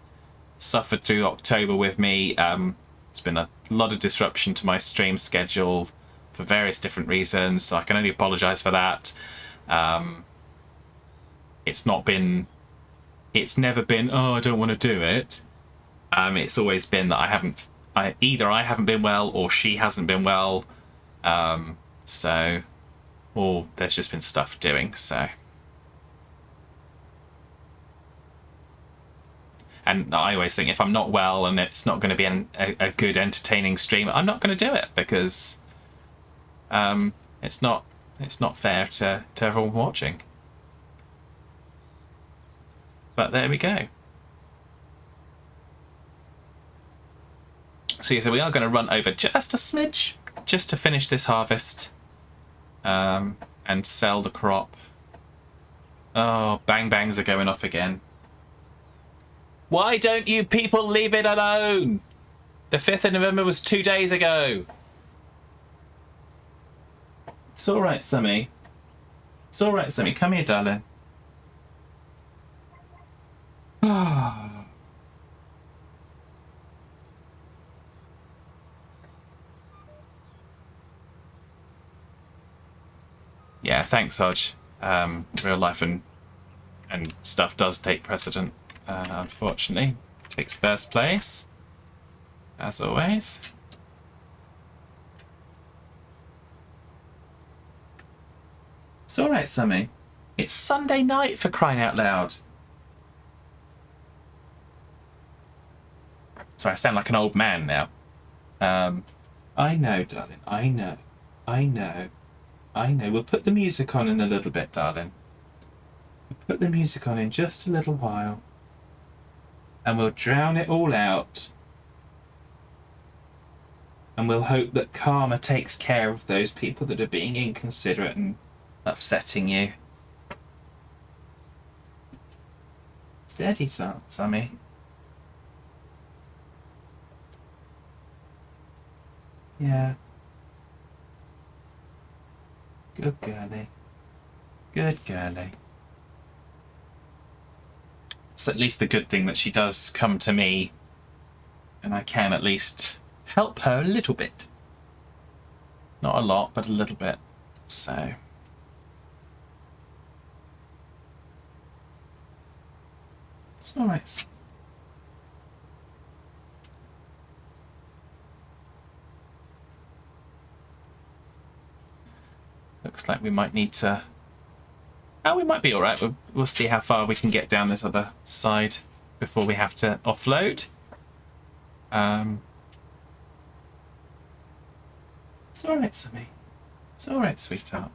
suffered through October with me, it's been a lot of disruption to my stream schedule for various different reasons, so I can only apologise for that. It's never been, oh, I don't want to do it. It's always been that either I haven't been well or she hasn't been well. Or there's just been stuff doing, so. And I always think if I'm not well and it's not going to be a good, entertaining stream, I'm not going to do it because it's not fair to everyone watching. But there we go. So yeah, so we are going to run over just a smidge, just to finish this harvest and sell the crop. Oh, bang bangs are going off again. Why don't you people leave it alone? The 5th of November was 2 days ago. It's all right, Sammy. It's all right, Sammy. Come here, darling. Yeah, thanks, Hodge. Real life and stuff does take precedent. Unfortunately, takes first place, as always. It's all right, Sammy. It's Sunday night, for crying out loud. Sorry, I sound like an old man now. I know, darling. I know. I know. I know. We'll put the music on in a little bit, darling. We'll put the music on in just a little while. And we'll drown it all out. And we'll hope that karma takes care of those people that are being inconsiderate and upsetting you. Steady, Sammy. Yeah. Good girlie. Good girlie. It's at least the good thing that she does come to me, and I can at least help her a little bit. Not a lot, but a little bit. So. It's alright. Looks like we might need to... Oh, we might be alright. We'll see how far we can get down this other side before we have to offload. It's alright, Sammy. It's alright, sweetheart.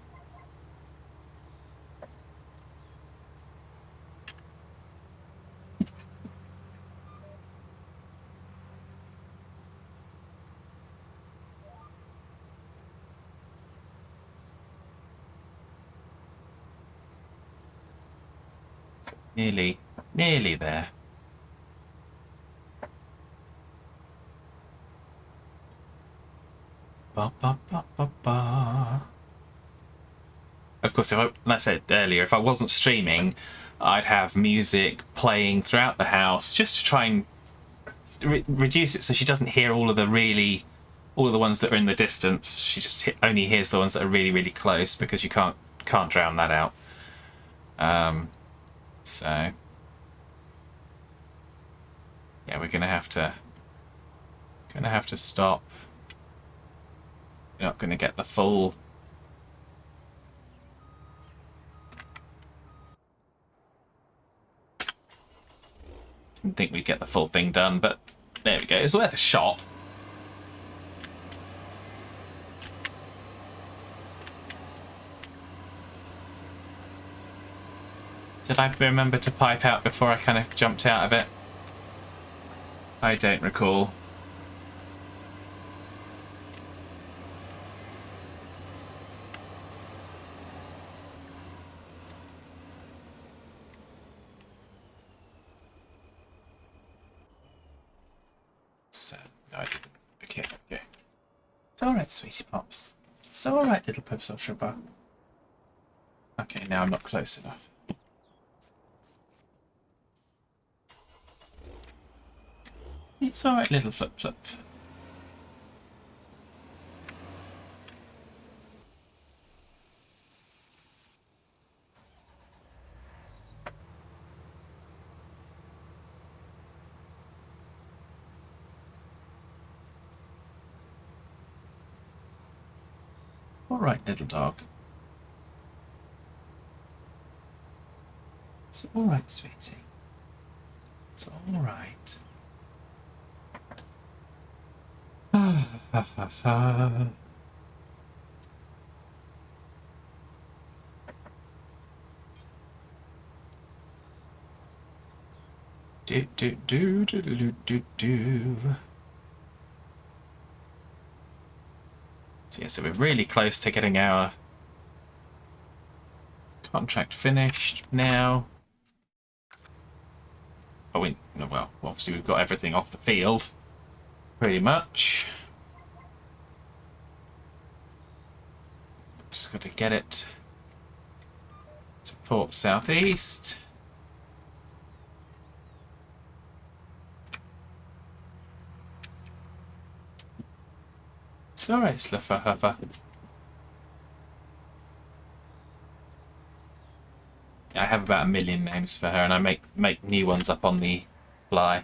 Nearly there. Ba, ba, ba, ba, ba. Of course, like I said earlier, if I wasn't streaming, I'd have music playing throughout the house just to try and reduce it so she doesn't hear all of the ones that are in the distance. She just only hears the ones that are really, really close because you can't drown that out. So yeah, we're gonna have to stop. You're not gonna get the full. Didn't think we'd get the full thing done, but there we go. It's worth a shot. Did I remember to pipe out before I kind of jumped out of it? I don't recall. So, no, I didn't. Okay. It's alright, sweetie pops. It's alright, little pops of sugar. Okay, now I'm not close enough. It's alright, little flip. Alright, little dog. It's alright, sweetie. It's alright. Do. So yeah, so we're really close to getting our contract finished now. Oh, well, obviously we've got everything off the field, pretty much. Just got to get it to Port Southeast. It's alright, Sluffer. I have about 1 million names for her, and I make new ones up on the fly.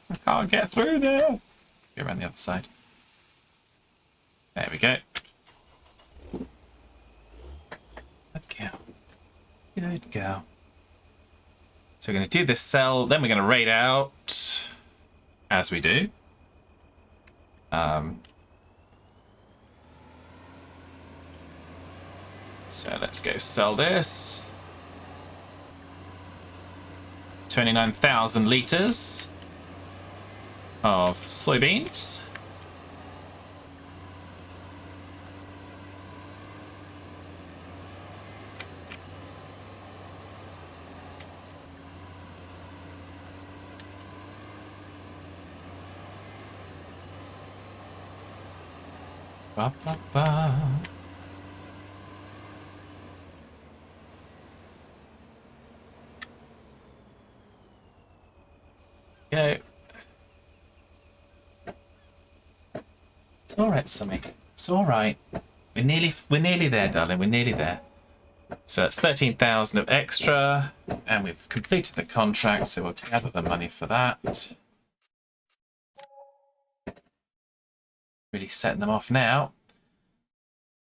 I can't get through there. Go around the other side. There we go. Good girl. Good girl. So we're going to do this cell, then we're going to raid out, as we do. So let's go sell this. 29,000 litres of soybeans. Ba, ba, ba. Go. It's all right, Summy. It's all right. We're nearly there, darling. We're nearly there. So that's 13,000 of extra, and we've completed the contract. So we'll gather the money for that. Really setting them off now.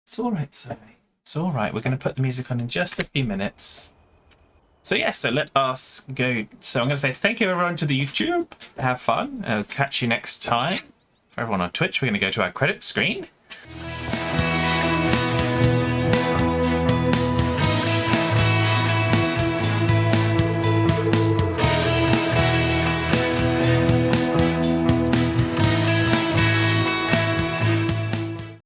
It's all right, Summy. It's all right. We're going to put the music on in just a few minutes. So yeah, so let us go. So I'm going to say thank you everyone to the YouTube. Have fun. I'll catch you next time. For everyone on Twitch, we're going to go to our credit screen.